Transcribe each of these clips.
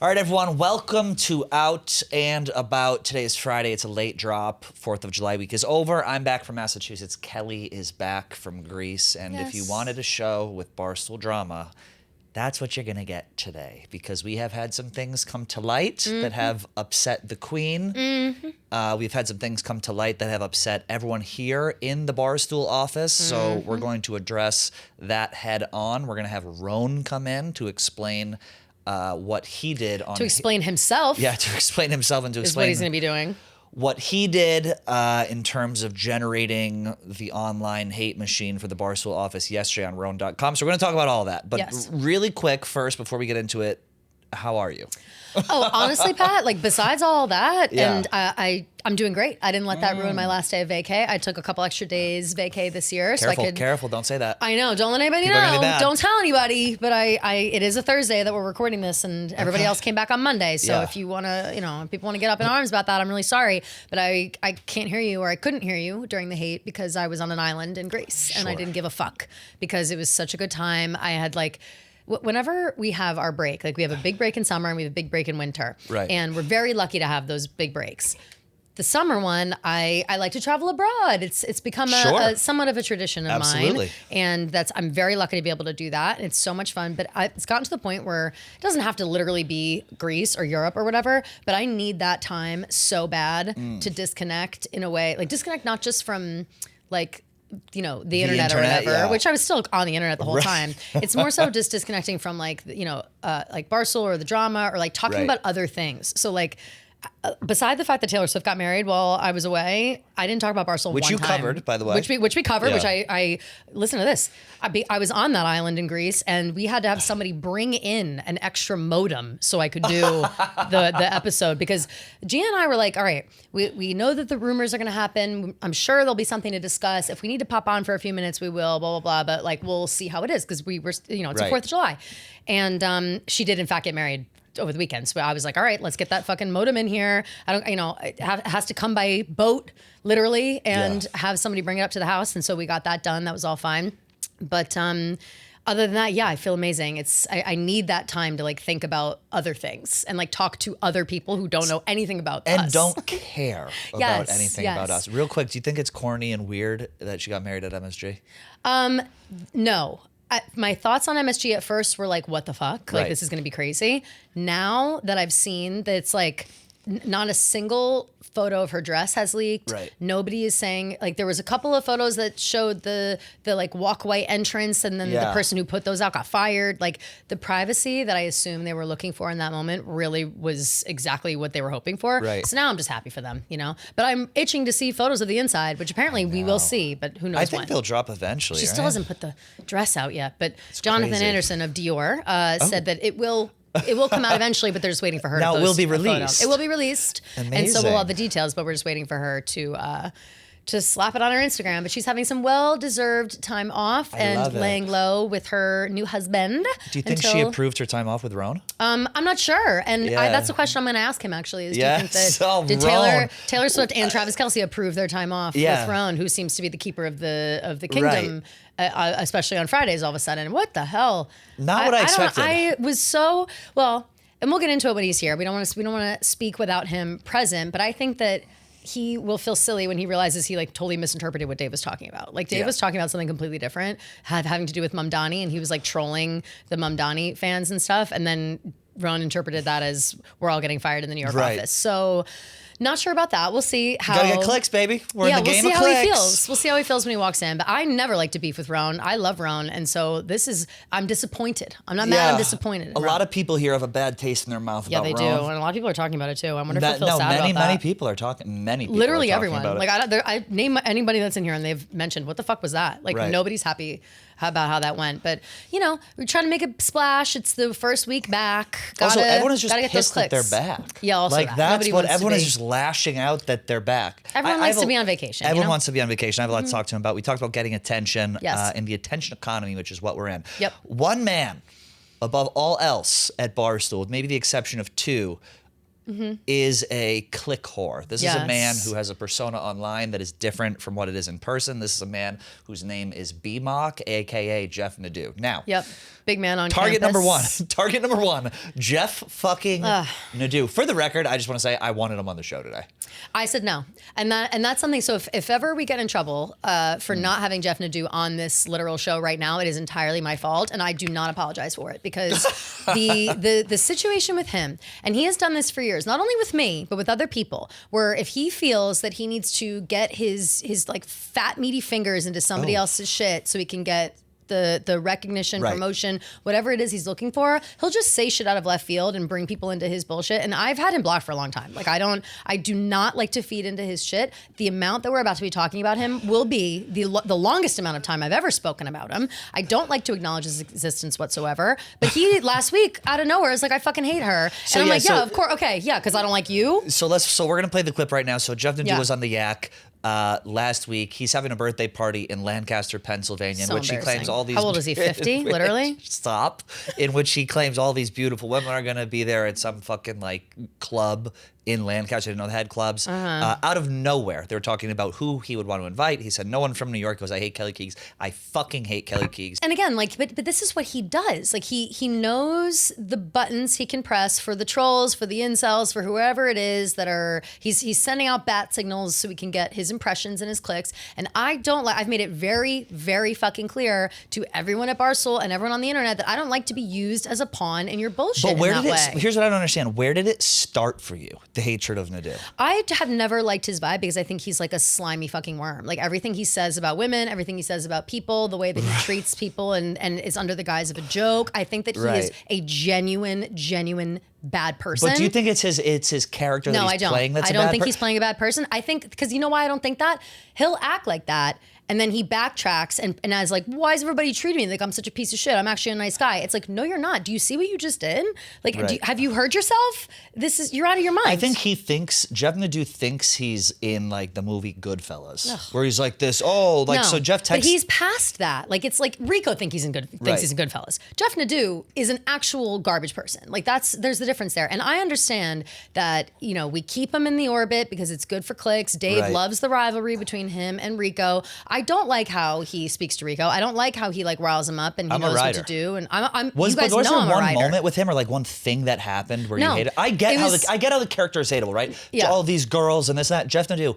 All right, everyone, welcome to Out and About. Today is Friday. It's a late drop. 4th of July week is over. I'm back from Massachusetts. Kelly is back from Greece. And if you wanted a show with Barstool drama, that's what you're going to get today, because we have had some things come to light that have upset the Queen. We've had some things come to light that have upset everyone here in the Barstool office. So we're going to address that head on. We're going to have Rone come in to explain what he did on... To explain himself. Yeah, to explain himself and to explain... Is what he's going to be doing. What he did in terms of generating the online hate machine for the Barstool office yesterday on Rone.com. So we're going to talk about all that. But really quick first, before we get into it, how are you? Oh, honestly, Pat, like besides all that, and I'm doing great. I didn't let that ruin my last day of vacay. I took a couple extra days vacay this year. Careful, don't say that. I know, don't let anybody know. Don't tell anybody. But it is a Thursday that we're recording this, and everybody else came back on Monday. So if you want to, if people want to get up in arms about that, I'm really sorry. But I can't hear you, or I couldn't hear you during the hate because I was on an island in Greece, and I didn't give a fuck because it was such a good time. I had whenever we have our break, like we have a big break in summer and we have a big break in winter. Right. And we're very lucky to have those big breaks. The summer one, I like to travel abroad. It's become a somewhat of a tradition of mine. And I'm very lucky to be able to do that. It's so much fun. But it's gotten to the point where it doesn't have to literally be Greece or Europe or whatever, but I need that time so bad to disconnect in a way, like disconnect not just from the internet or whatever, which I was still on the internet the whole time. It's more so just disconnecting from like Barstool or the drama or like talking about other things. So beside the fact that Taylor Swift got married while I was away, I didn't talk about Barstool which one time. Which you covered, by the way. Which we covered, which I listen to this. I was on that island in Greece, and we had to have somebody bring in an extra modem so I could do the episode, because Gia and I were like, all right, we know that the rumors are going to happen. I'm sure there'll be something to discuss. If we need to pop on for a few minutes, we will, blah, blah, blah. But we'll see how it is, because we were, it's the 4th of July. And she did, in fact, get married over the weekend. So I was like, all right, let's get that fucking modem in here. It has to come by boat, literally, and have somebody bring it up to the house. And so we got that done. That was all fine. But other than that, I feel amazing. I need that time to think about other things and talk to other people who don't know anything about us. And don't care about anything about us. Real quick, do you think it's corny and weird that she got married at MSG? No. My thoughts on MSG at first were what the fuck? This is going to be crazy. Now that I've seen that it's not a single photo of her dress has leaked. Right. Nobody is saying, there was a couple of photos that showed the walkway entrance, and then the person who put those out got fired. The privacy that I assume they were looking for in that moment really was exactly what they were hoping for. Right. So now I'm just happy for them, But I'm itching to see photos of the inside, which apparently we will see, but who knows I think they'll drop eventually. She still hasn't put the dress out yet, but it's Jonathan crazy. Anderson of Dior said that it will come out eventually, but they're just waiting for her now to it will post be a photo. released. It will be released. Amazing. And so we'll have the details, but we're just waiting for her to slap it on her Instagram. But she's having some well-deserved time off and laying low with her new husband. Do you think she approved her time off with Rone? I'm not sure. And that's the question I'm going to ask him, actually. Do you think that did Taylor Swift and Travis Kelce approve their time off with Rone, who seems to be the keeper of the kingdom, especially on Fridays all of a sudden? What the hell? Not what I expected. I was so... Well, and we'll get into it when he's here. We don't want to speak without him present, but I think that he will feel silly when he realizes he totally misinterpreted what Dave was talking about. Dave was talking about something completely different, having to do with Mamdani, and he was trolling the Mamdani fans and stuff. And then Ron interpreted that as we're all getting fired in the New York office. So not sure about that. We'll see how. Gotta get clicks, baby. We're in the game of clicks. We'll see how he feels. We'll see how he feels when he walks in. But I never like to beef with Rone. I love Rone, and so I'm disappointed. I'm not mad. I'm disappointed. A lot of people here have a bad taste in their mouth about Rone. Yeah, they do, and a lot of people are talking about it too. I wonder if they feel sad about that. Many people are talking. Many people. Literally are talking everyone. About it. I name anybody that's in here, and they've mentioned what the fuck was that? Nobody's happy about how that went. But we're trying to make a splash. It's the first week back. Also, everyone is just pissed that they're back. Yeah, also that's what everyone is just lashing out that they're back. Everyone likes to be on vacation. Everyone wants to be on vacation. I have a lot to talk to him about. We talked about getting attention Yes. in the attention economy, which is what we're in. Yep. One man above all else at Barstool, with maybe the exception of two, is a click whore. This is a man Yes. who has a persona online that is different from what it is in person. This is a man whose name is BMOC, aka Jeff Nadu. Now, Yep. Big man on Target number one. campus. Target number one. Jeff fucking Nadu. For the record, I just want to say I wanted him on the show today. I said no, and that's something. So if ever we get in trouble for not having Jeff Nadu on this literal show right now, it is entirely my fault, and I do not apologize for it because the situation with him, and he has done this for years, not only with me but with other people, where if he feels that he needs to get his like fat meaty fingers into somebody else's shit so he can get the recognition, promotion, whatever it is he's looking for, he'll just say shit out of left field and bring people into his bullshit. And I've had him blocked for a long time. Like I do not like to feed into his shit. The amount that we're about to be talking about him will be the longest amount of time I've ever spoken about him. I don't like to acknowledge his existence whatsoever. But he last week out of nowhere is like, I fucking hate her. So, and I'm yeah, like, so- yeah, of course, okay, yeah, because I don't like you. So we're gonna play the clip right now. So Jeff Nadu Yeah. was on the Yak last week. He's having a birthday party in Lancaster, Pennsylvania, So in which he claims embarrassing. all these. How old is he? 50, literally? Stop. In which he claims all these beautiful women are gonna be there at some fucking like club in Lancaster. I didn't know they had clubs. Out of nowhere, they were talking about who he would want to invite. He said, no one from New York. He goes, I hate Kelly Keegs. I fucking hate Kelly Keegs. And again, like, but this is what he does. Like, he knows the buttons he can press for the trolls, for the incels, for whoever it is that are. He's sending out bat signals so we can get his impressions and his clicks. And I don't like. I've made it very, very fucking clear to everyone at Barstool and everyone on the internet that I don't like to be used as a pawn in your bullshit. But where in did that it? way. Here's what I don't understand. Where did it start for you? The hatred of Nadu. I have never liked his vibe because I think he's like a slimy fucking worm. Like everything he says about women, everything he says about people, the way that he treats people and is under the guise of a joke. I think that he is a genuine bad person. But do you think it's his character that he's playing that's I don't think he's playing a bad person. I think, because you know why I don't think that? He'll act like that and then he backtracks and I was like, why is everybody treating me like I'm such a piece of shit? I'm actually a nice guy. It's like, no, you're not. Do you see what you just did? Like, have you heard yourself? You're out of your mind. I think Jeff Nadu thinks he's in like the movie Goodfellas, where he's like this, so Jeff texts. But he's past that. Like, it's like Rico thinks he's in Goodfellas. Jeff Nadu is an actual garbage person. Like there's the difference there. And I understand that, we keep him in the orbit because it's good for clicks. Dave loves the rivalry between him and Rico. I don't like how he speaks to Rico. I don't like how he like riles him up and he knows what to do. And Was you guys there know I'm a one writer. moment with him or like one thing that happened where you No. hated? I get how the character is hateable, right? Yeah. All these girls and this and that. Jeff Nadu.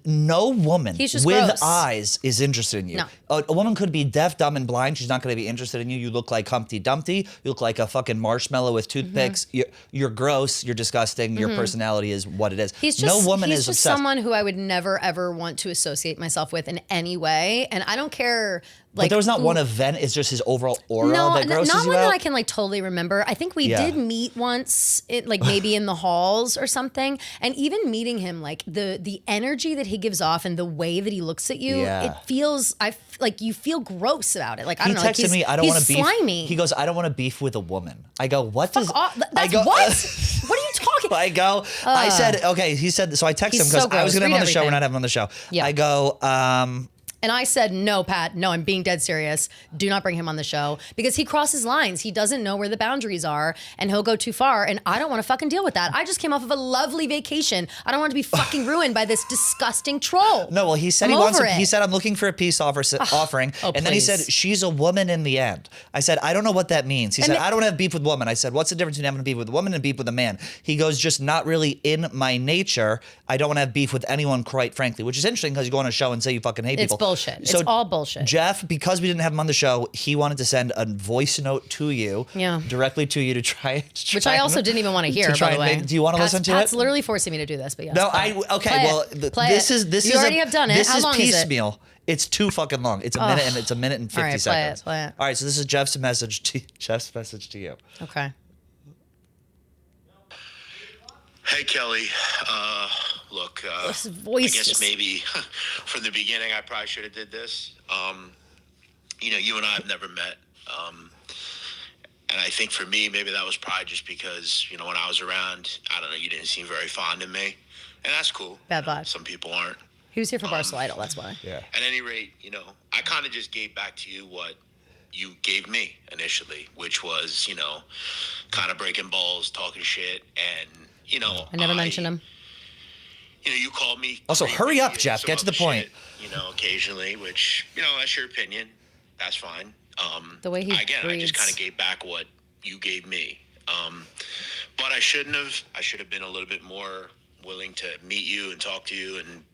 No woman He's just with gross. eyes is interested in you. No. A woman could be deaf, dumb, and blind. She's not going to be interested in you. You look like Humpty Dumpty. You look like a fucking marshmallow with toothpicks. You're gross. You're disgusting. Your personality is what it is. He's just obsessed. someone who I would never ever want to associate myself with in any way, and I don't care. Like, but there was not one event. It's just his overall aura that grosses not you one out? that I can like totally remember. I think we did meet once, maybe in the halls or something. And even meeting him, like the energy that he gives off and the way that he looks at you, it feels like you feel gross about it. Like I don't know. He texted me, I don't want to beef. Slimy. He goes, I don't want to beef with a woman. I go, what does? What? What are you talking? I go. I said, okay. He said, so I texted him because I was going to have him on the show. We're not having him on the show. Yeah. I go. And I said, no, Pat, no, I'm being dead serious. Do not bring him on the show because he crosses lines. He doesn't know where the boundaries are and he'll go too far. And I don't want to fucking deal with that. I just came off of a lovely vacation. I don't want to be fucking ruined by this disgusting troll. No, well, he said he said, I'm looking for a peace offering. And then he said, she's a woman in the end. I said, I don't know what that means. He said, I don't have beef with women. I said, what's the difference between having beef with a woman and beef with a man? He goes, just not really in my nature. I don't want to have beef with anyone, quite frankly, which is interesting because you go on a show and say you fucking hate people. It's bullshit. So it's all bullshit. Jeff, because we didn't have him on the show, he wanted to send a voice note to you, directly to you to try. Which I also didn't even want to hear, by the way. Do you want to listen to it? Pat's literally forcing me to do this, but yes. No, this you already have done it. This How is long piecemeal. Is it? It's too fucking long. It's a minute and it's a minute and 50 seconds. Play it. All right, so this is Jeff's message to you. Okay. Hey, Kelly. Look, This voice I guess just- maybe from the beginning I probably should have did this. You and I have never met. And I think for me, maybe that was probably just because, when I was around, I don't know, you didn't seem very fond of me. And that's cool. Bad vibe. Some people aren't. He was here for Barstool Idol, that's why. Yeah. At any rate, I kind of just gave back to you what you gave me initially, which was, kind of breaking balls, talking shit, and I never mentioned him. You called me. Also, hurry up, Jeff. Get to the point. Shit, occasionally, which, that's your opinion. That's fine. The way he again, breathes. I just kind of gave back what you gave me. But I shouldn't have. I should have been a little bit more willing to meet you and talk to you. And,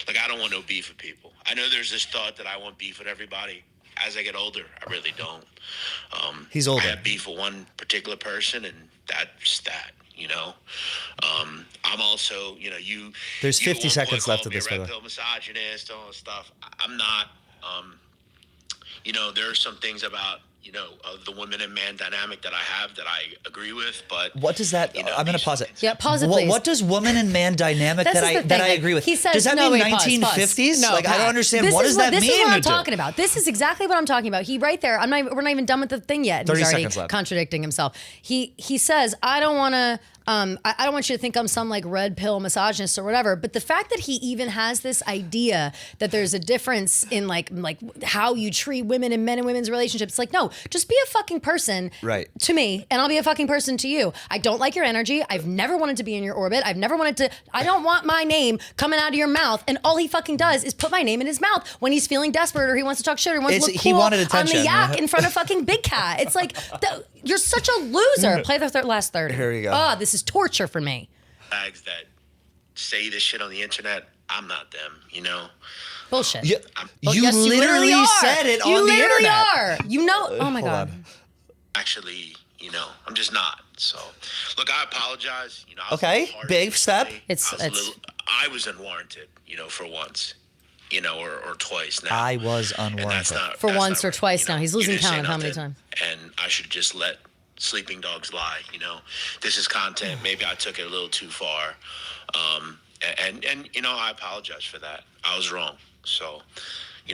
I don't want no beef with people. I know there's this thought that I want beef with everybody. As I get older, I really don't. He's older. I have beef with one particular person, and that's that. I'm also, There's 50 seconds left of this. Red pill misogynist, all this stuff. I'm not. There are some things about the women and man dynamic that I have that I agree with, but what does that? I'm going to pause it. Yeah, pause it, please. What does woman and man dynamic that I agree with? He says, does that mean 1950s? No, I don't understand. What does that mean? This is what I'm talking about. This is exactly what I'm talking about. He right there. We're not even done with the thing yet. 30 He's already seconds left. Contradicting himself. He says, I don't want to. I don't want you to think I'm some red pill misogynist or whatever, but the fact that he even has this idea that there's a difference in like how you treat women and men and women's relationships, no, just be a fucking person to me and I'll be a fucking person to you. I don't like your energy. I've never wanted to be in your orbit. I don't want my name coming out of your mouth, and all he fucking does is put my name in his mouth when he's feeling desperate or he wants to talk shit or wants to look cool on the yak in front of fucking Big Cat. It's you're such a loser. Play the last 30. Here we go. Oh, this is torture for me. Bags that say this shit on the internet, I'm not them, Bullshit. You yes, literally said it on the internet. You literally are. Oh my God. Actually, I'm just not. So, look, I apologize. Okay, big step. I was unwarranted, for once. Or twice now. I was unwarranted. For once or twice now. He's losing count of how many times. And I should just let sleeping dogs lie. This is content. Maybe I took it a little too far. And I apologize for that. I was wrong. So,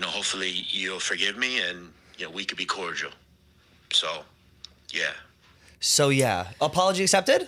hopefully you'll forgive me and, we could be cordial. So, yeah. So, yeah. Apology accepted?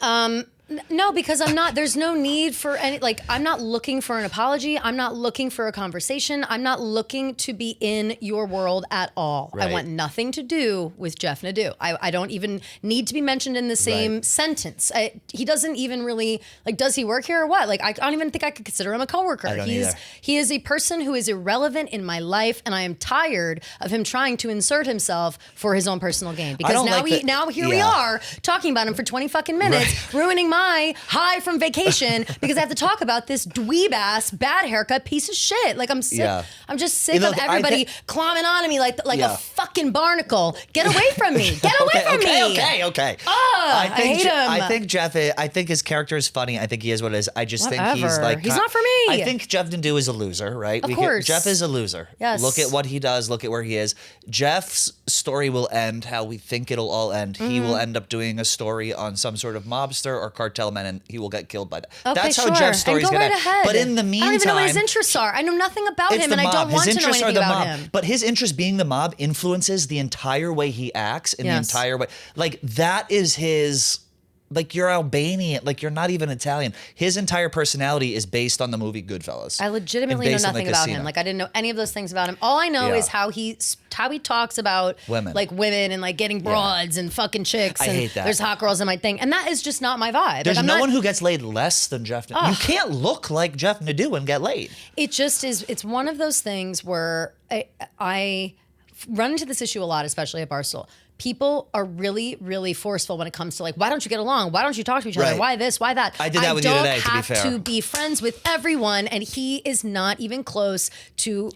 No, because I'm not, there's no need for any, I'm not looking for an apology. I'm not looking for a conversation. I'm not looking to be in your world at all. Right. I want nothing to do with Jeff Nadu. I don't even need to be mentioned in the same sentence. He doesn't even really, does he work here or what? I don't even think I could consider him a coworker. I don't either. He is a person who is irrelevant in my life, and I am tired of him trying to insert himself for his own personal gain. Because now here we are talking about him for 20 fucking minutes, ruining my high from vacation because I have to talk about this dweeb ass bad haircut piece of shit. I'm sick. Yeah. I'm just sick of everybody climbing onto me like a fucking barnacle. Get away from me. Get away from me. Okay. I hate him. I think Jeff. I think his character is funny. I think he is what it is. I just think he's he's not for me. I think Jeff Nadu is a loser, right? Of course. Jeff is a loser. Yes. Look at what he does. Look at where he is. Jeff's story will end how we think it'll all end. Mm-hmm. He will end up doing a story on some sort of mobster or cartel man, and he will get killed by that. Okay, that's how Jeff's story's going to end. Ahead. But in the meantime, I don't even know what his interests are. I know nothing about him, and I don't want to know anything about him. But his interest being the mob influences the entire way he acts and the entire way. That is his. You're Albanian, you're not even Italian. His entire personality is based on the movie Goodfellas. I legitimately know nothing about him. I didn't know any of those things about him. All I know is how he talks about women, women and getting broads and fucking chicks. I and hate that. There's hot girls in my thing, and that is just not my vibe. There's no one who gets laid less than Jeff Nadu. You can't look like Jeff Nadu and get laid. It just is. It's one of those things where I run into this issue a lot, especially at Barstool. People are really, really forceful when it comes to why don't you get along? Why don't you talk to each other? Why this? Why that? I did that with you today, to be fair. I don't have to be friends with everyone, and he is not even close to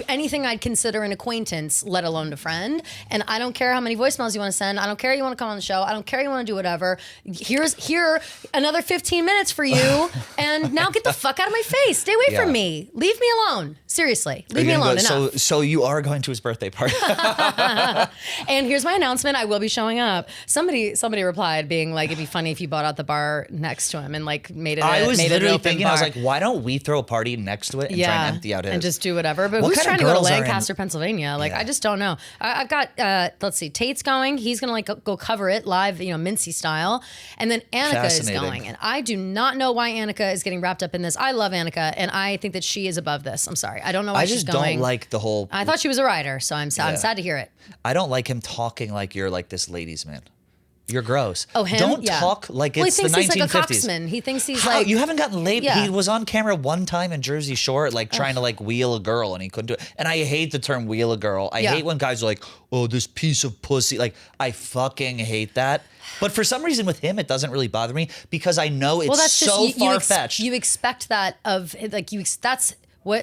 anything I'd consider an acquaintance, let alone a friend. And I don't care how many voicemails you want to send. I don't care you want to come on the show. I don't care you want to do whatever. Here another 15 minutes for you, and now get the fuck out of my face. Stay away from me. Leave me alone. Seriously, leave me alone. Enough. So you are going to his birthday party. And here's my announcement. I will be showing up. Somebody replied being it'd be funny if you bought out the bar next to him and made it. I was literally thinking, bar. I was why don't we throw a party next to it and try and empty out his and just do whatever? But who's trying to go to Lancaster, Pennsylvania? I just don't know. I've got let's see, Tate's going. He's gonna go cover it live, Mincy style, and then Annika is going. And I do not know why Annika is getting wrapped up in this. I love Annika, and I think that she is above this. I'm sorry, I don't know why she's going. I just don't like the whole. I thought she was a writer, so I'm sad to hear it. I don't like him talking like you're this ladies' man. You're gross. Oh, him? Don't Yeah. talk like Well, it's the 1950s. he thinks he's like a coxman. He thinks he's How? like... You haven't gotten laid? Yeah. He was on camera one time in Jersey Shore, like trying to like wheel a girl, and he couldn't do it. And I hate the term wheel a girl. I hate when guys are like, oh, this piece of pussy. Like, I fucking hate that. But for some reason with him, it doesn't really bother me because I know it's so far-fetched. You expect that of like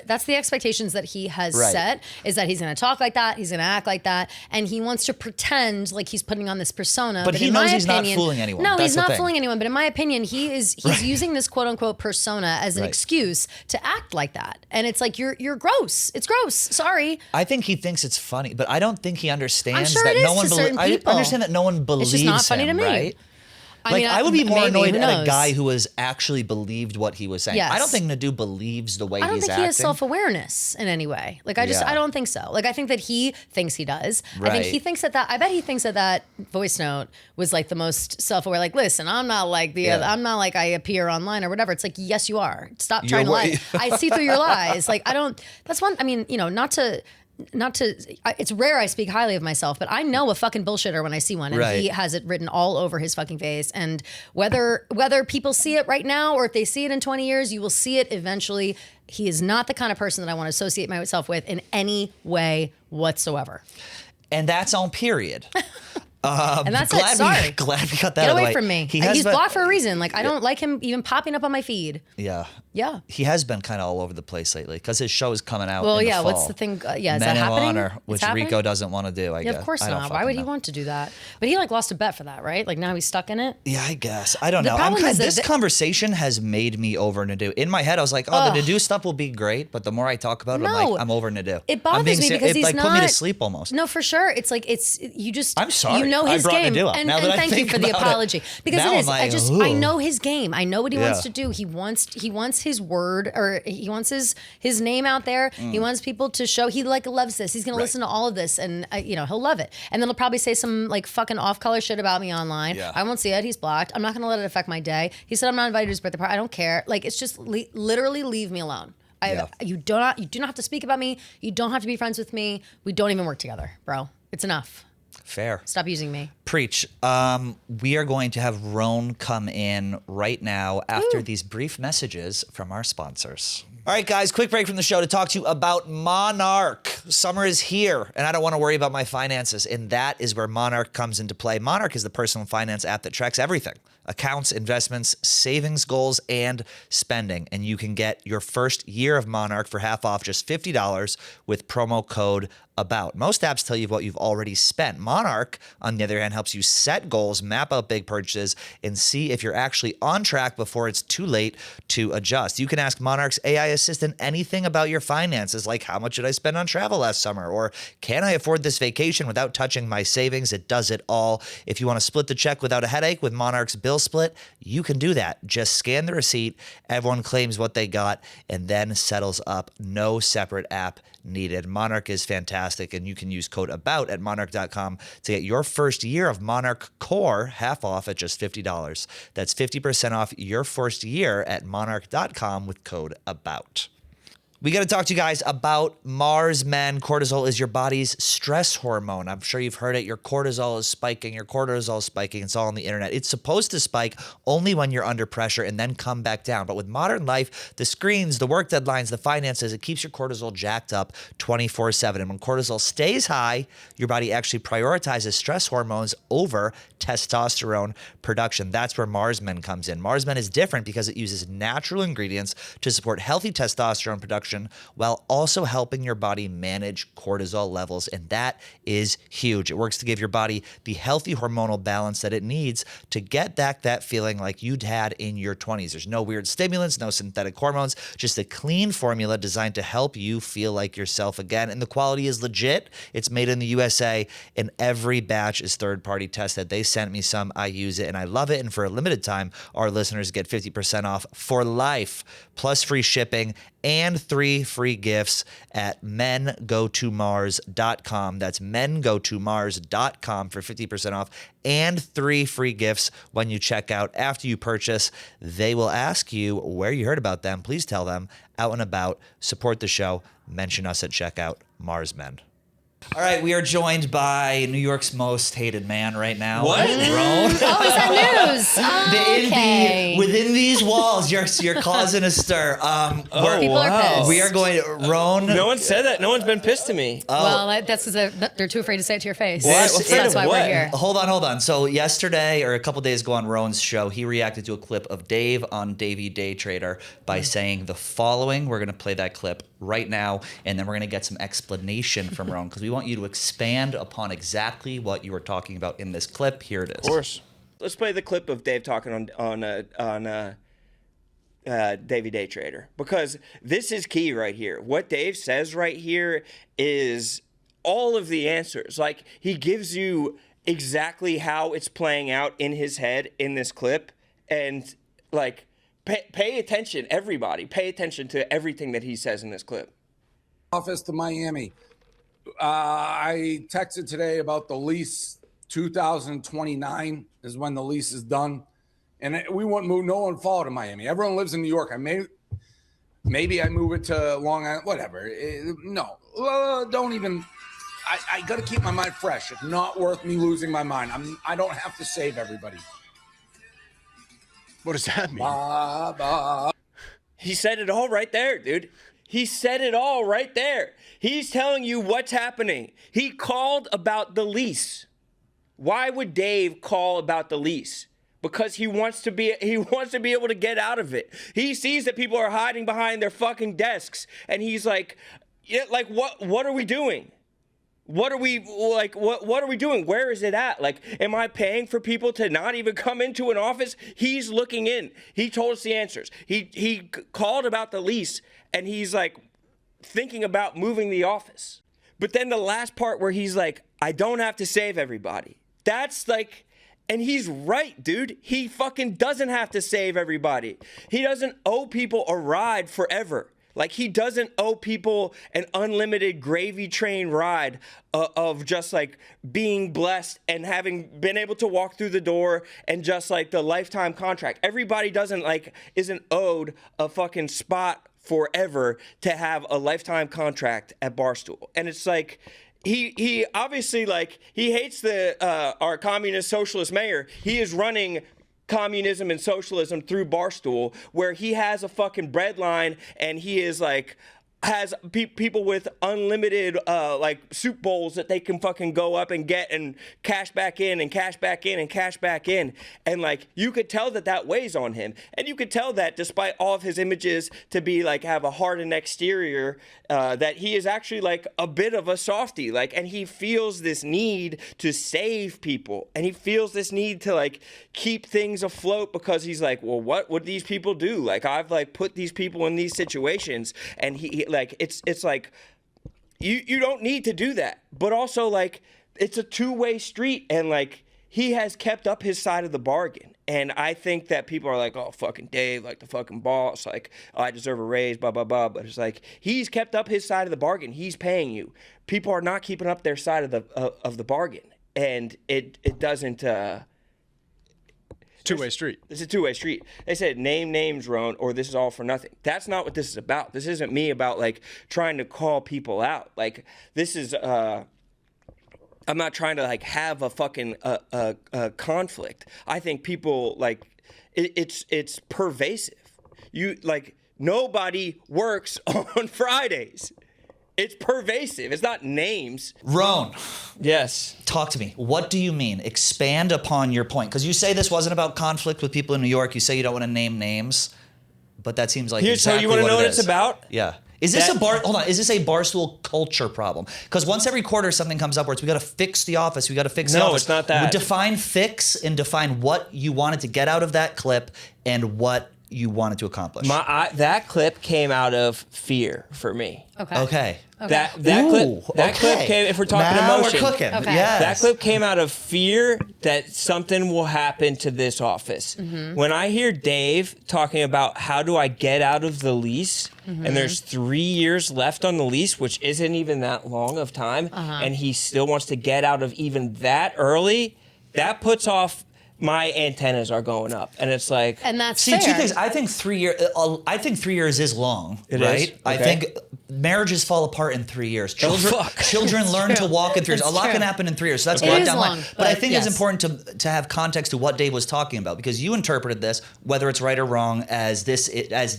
that's the expectations that he has set, is that he's going to talk like that, he's going to act like that, and he wants to pretend like he's putting on this persona. But he knows he's not fooling anyone. No, That's he's the not thing. fooling anyone. But in my opinion, he's using this quote unquote persona as an excuse to act like that, and it's like you're gross. It's gross. Sorry. I think he thinks it's funny, but I don't think he understands sure that it no is one to certain I people. understand that no one believes It's just not funny him, to me. right? I would be more annoyed at a guy who was actually believed what he was saying. Yes. I don't think Nadu believes the way he's acting. I don't think he has self-awareness in any way. Like, I don't think so. Like, I think that he thinks he does. I think he thinks I bet he thinks that voice note was like the most self-aware. Like, listen, I'm not like I'm not like I appear online or whatever. It's like, yes, you are. Stop trying to lie. I see through your lies. Like, I mean, it's rare I speak highly of myself, but I know a fucking bullshitter when I see one, and he has it written all over his fucking face. And whether people see it right now or if they see it in 20 years, you will see it eventually. He is not the kind of person that I want to associate myself with in any way whatsoever. And that's on period. And that's it. Sorry. Glad we got that Get out of the away way. from me. He's blocked for a reason. Like, I don't like him even popping up on my feed. Yeah. Yeah. He has been kind of all over the place lately because his show is coming out. Well, in the fall. what's the thing? Is Men that of happening? Honor, It's which happening? Rico doesn't want to do, I guess. Yeah, of course not. Why would he want to do that? But he like lost a bet for that, right? Like now he's stuck in it. Yeah, I guess. I don't The know. problem is that this conversation has made me over Nadu. In my head, I was like, oh, the Nadu stuff will be great. But the more I talk about it, I'm like, I'm over Nadu. It bothers me because he's not. It put me to sleep almost. No, for sure. It's like, you just. I'm sorry. You know his I brought game. Nadu up. And Now that I thank you think for the about apology. Because now it is. I'm like, I know his game. I know what he wants to do. He wants his word, or he wants his name out there. He wants people to show he like loves this. He's going to listen to all of this, and he'll love it. And then he'll probably say some like fucking off-color shit about me online. Yeah. I won't see it. He's blocked. I'm not going to let it affect my day. He said I'm not invited to his birthday party. I don't care. Like, it's just literally leave me alone. You do not have to speak about me. You don't have to be friends with me. We don't even work together, bro. It's enough. Fair. Stop using me. Preach. We are going to have Rone come in right now after these brief messages from our sponsors. All right, guys, quick break from the show to talk to you about Monarch. Summer is here, and I don't want to worry about my finances, and that is where Monarch comes into play. Monarch is the personal finance app that tracks everything: accounts, investments, savings goals, and spending. And you can get your first year of Monarch for half off, just $50 with promo code ABOUT. Most apps tell you what you've already spent. Monarch, on the other hand, helps you set goals, map out big purchases, and see if you're actually on track before it's too late to adjust. You can ask Monarch's AI assistant anything about your finances, like how much did I spend on travel last summer, or can I afford this vacation without touching my savings? It does it all. If you want to split the check without a headache with Monarch's bill split, you can do that. Just scan the receipt, everyone claims what they got, and then settles up. No separate app needed. Monarch is fantastic, and you can use code ABOUT at monarch.com to get your first year of Monarch Core half off at just $50. That's 50% off your first year at monarch.com with code ABOUT. We got to talk to you guys about Mars Men. Cortisol is your body's stress hormone. I'm sure you've heard it. Your cortisol is spiking. It's all on the internet. It's supposed to spike only when you're under pressure and then come back down. But with modern life, the screens, the work deadlines, the finances, it keeps your cortisol jacked up 24/7. And when cortisol stays high, your body actually prioritizes stress hormones over testosterone production. That's where Mars Men comes in. Mars Men is different because it uses natural ingredients to support healthy testosterone production while also helping your body manage cortisol levels. And that is huge. It works to give your body the healthy hormonal balance that it needs to get back that feeling like you'd had in your 20s. There's no weird stimulants, no synthetic hormones, just a clean formula designed to help you feel like yourself again. And the quality is legit. It's made in the USA, and every batch is third-party tested. They sent me some. I use it, and I love it. And for a limited time, our listeners get 50% off for life, plus free shipping and 3 free gifts at mengotomars.com. That's mengotomars.com for 50% off and 3 free gifts when you check out. After you purchase, they will ask you where you heard about them. Please tell them, out and about, support the show, mention us at checkout, Mars Men. All right, we are joined by New York's most hated man right now. What? Rone. Oh, is that news? Okay. Within these walls, you're causing a stir. People are pissed. We are going to Rone. No one said that. No one's been pissed to me. Well, that's because they're too afraid to say it to your face. This That's why what? we're here. Hold on. So yesterday, or a couple days ago on Rone's show, he reacted to a clip of Dave on Davey Day Trader by saying the following. We're going to play that clip right now, and then we're going to get some explanation from Rone, because we want you to expand upon exactly what you were talking about in this clip. Here it is. Of course. Let's play the clip of Dave talking on Davey Day Trader, because this is key right here. What Dave says right here is all of the answers. Like, he gives you exactly how it's playing out in his head in this clip, and like, pay attention, everybody. Pay attention to everything that he says in this clip. Office to Miami. I texted today about the lease. 2029 is when the lease is done, and we wouldn't move. No one fall to Miami. Everyone lives in New York. Maybe I move it to Long Island. Whatever. No, don't even. I got to keep my mind fresh. It's not worth me losing my mind. I don't have to save everybody. What does that mean? He said it all right there, dude. He said it all right there. He's telling you what's happening. He called about the lease. Why would Dave call about the lease? Because he wants to be able to get out of it. He sees that people are hiding behind their fucking desks, and he's like, yeah, like what are we doing? What are we doing? Where is it at? Like, am I paying for people to not even come into an office? He's looking in. He told us the answers. He called about the lease, and he's like thinking about moving the office. But then the last part where he's like, I don't have to save everybody. That's like, and he's right, dude. He fucking doesn't have to save everybody. He doesn't owe people a ride forever. Like, he doesn't owe people an unlimited gravy train ride of just like being blessed and having been able to walk through the door and just like the lifetime contract. Everybody isn't owed a fucking spot forever to have a lifetime contract at Barstool. And it's like, he obviously, like, he hates our communist socialist mayor. He is running communism and socialism through Barstool, where he has a fucking bread line, and he is like has people with unlimited like soup bowls that they can fucking go up and get and cash back in and cash back in and cash back in. And like, you could tell that weighs on him. And you could tell that despite all of his images to be like, have a hardened exterior, that he is actually like a bit of a softie. Like, and he feels this need to save people. And he feels this need to like keep things afloat, because he's like, well, what would these people do? Like, I've like put these people in these situations, and he like, it's like, you don't need to do that. But also, like, it's a two-way street, and like, he has kept up his side of the bargain. And I think that people are like, oh, fucking Dave, like the fucking boss, like, oh, I deserve a raise, blah, blah, blah. But it's like, he's kept up his side of the bargain. He's paying you. People are not keeping up their side of the bargain. And it doesn't... Two-way street. It's a two-way street. They said, name names, Rone, or this is all for nothing. That's not what this is about. This isn't me about, like, trying to call people out. Like, this is... I'm not trying to like have a fucking conflict. I think people like it's pervasive. You like, nobody works on Fridays. It's pervasive. It's not names. Rone. Yes. Talk to me. What do you mean? Expand upon your point. Because you say this wasn't about conflict with people in New York. You say you don't want to name names, but that seems like exactly so you want to know what it it's is. about? Yeah. Is this hold on, is this a Barstool culture problem? Because once every quarter something comes up where it's, we got to fix the office, we got to fix the office. No, it's not that. Define fix and define what you wanted to get out of that clip and what you wanted to accomplish. That clip came out of fear for me. Okay. That clip came, if we're talking now emotion. We're cooking. Okay. Yes. That clip came out of fear that something will happen to this office. Mm-hmm. When I hear Dave talking about how do I get out of the lease, and there's 3 years left on the lease, which isn't even that long of time, and he still wants to get out of even that early, that puts off my antennas are going up, and it's like, And that's See, fair. 2 things. I think 3 years. I think 3 years is long, It right? is? I Okay. think marriages fall apart in 3 years. fuck. Children learn to walk in 3 years. It's A lot true. can happen in 3 years. So that's It a lot is down the long, line. But I but think it's yes. important to have context to what Dave was talking about, because you interpreted this, whether it's right or wrong, as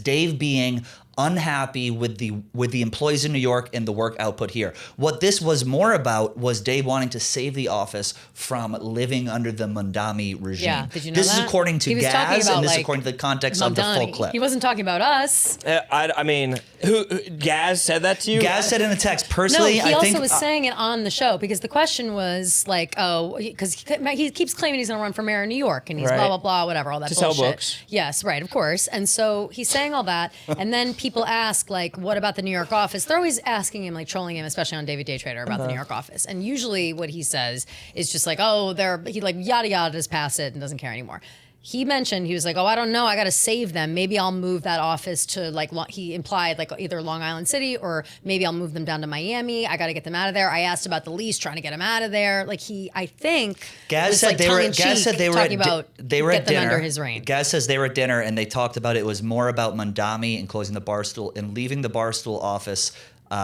Dave being unhappy with the employees in New York and the work output here. What this was more about was Dave wanting to save the office from living under the Mandami regime. Yeah, did you know this that? is according to He was talking Gaz, about, and this is like, according to the context of the full Mamdani. clip. He wasn't talking about us. I mean, who Gaz said that to you? Gaz said in a text, No, personally, he I also think was saying it on the show because the question was like, because he keeps claiming he's going to run for mayor of New York and he's Right. blah, blah, blah, whatever, all that To sell bullshit. books. Yes, right, of course. And so he's saying all that. And then people ask, like, what about the New York office? They're always asking him, like, trolling him, especially on David Day Trader about the New York office. And usually what he says is just like, oh, he like yada yada just pass it and doesn't care anymore. He mentioned, he was like, oh, I don't know, I got to save them. Maybe I'll move that office to, like, he implied, like, either Long Island City or maybe I'll move them down to Miami. I got to get them out of there. I asked about the lease, trying to get them out of there. Like, I think Gaz was, said like, they were. tongue-in-cheek Gaz said they were. talking At, about they were get at them dinner. under his reign. Gaz says they were at dinner and they talked about it was more about Mandami and closing the Barstool and leaving the Barstool office.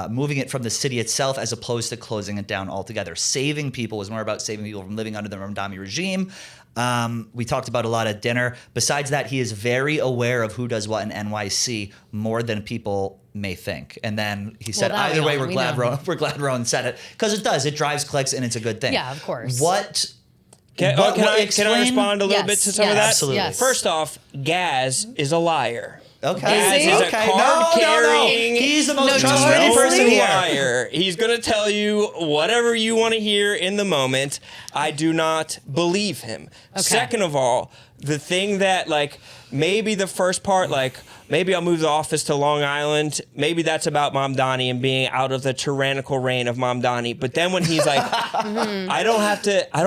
Moving it from the city itself as opposed to closing it down altogether. Saving people was more about saving people from living under the Ramdami regime. We talked about a lot at dinner. Besides that, he is very aware of who does what in NYC more than people may think. And then he said, that we either way, all- we're we glad know. Rowan said it, because it does. It drives clicks and it's a good thing. Yeah, of course. Can I respond a little Yes, bit to some of yes, that? Absolutely. yes. First off, Gaz is a liar. Okay. Gaz Is he? is a Okay. card-carrying, He's the most No, trustworthy totally. person here. liar. He's going to tell you whatever you want to hear in the moment. I do not believe him. Okay. Second of all, the thing that, like, maybe the first part, like, maybe I'll move the office to Long Island. Maybe that's about Mamdani and being out of the tyrannical reign of Mamdani. But then when he's like, I don't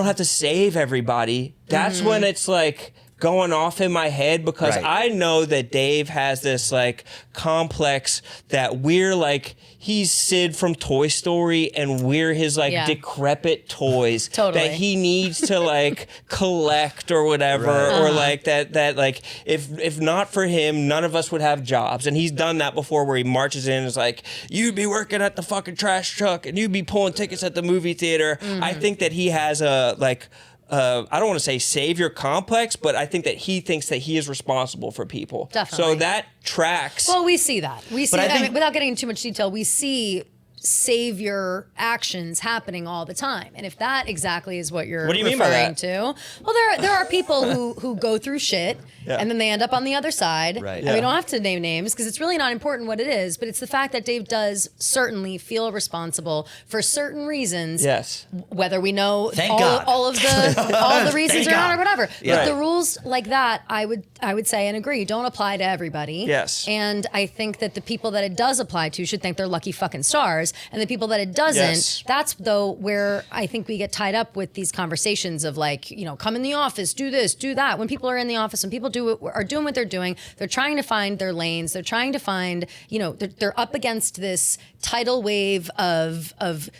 have to save everybody. That's when it's like going off in my head, because Right. I know that Dave has this like complex that we're like, he's Sid from Toy Story and we're his like Yeah. decrepit toys Totally. that he needs to like collect or whatever, Right. or like that like if not for him, none of us would have jobs. And he's done that before, where he marches in and is like, you'd be working at the fucking trash truck and you'd be pulling tickets at the movie theater. I think that he has a like I don't want to say savior complex, but I think that he thinks that he is responsible for people. Definitely. So that tracks. Well, we see that. We see. I I think- mean, without getting into too much detail, we see savior actions happening all the time. And if that exactly is what you're What do you mean by referring that? to, well, there are people who go through shit and then they end up on the other side. Right. And we don't have to name names because it's really not important what it is, but it's the fact that Dave does certainly feel responsible for certain reasons. Yes. Whether we know Thank God. all of the reasons Thank or not God. or whatever. Yeah. But the rules like that, I would say and agree, don't apply to everybody. Yes. And I think that the people that it does apply to should thank their lucky fucking stars. And the people that it doesn't, Yes. that's though where I think we get tied up with these conversations of like, you know, come in the office, do this, do that. When people are in the office and people are doing what they're doing, they're trying to find their lanes. They're trying to find, you know, they're up against this tidal wave of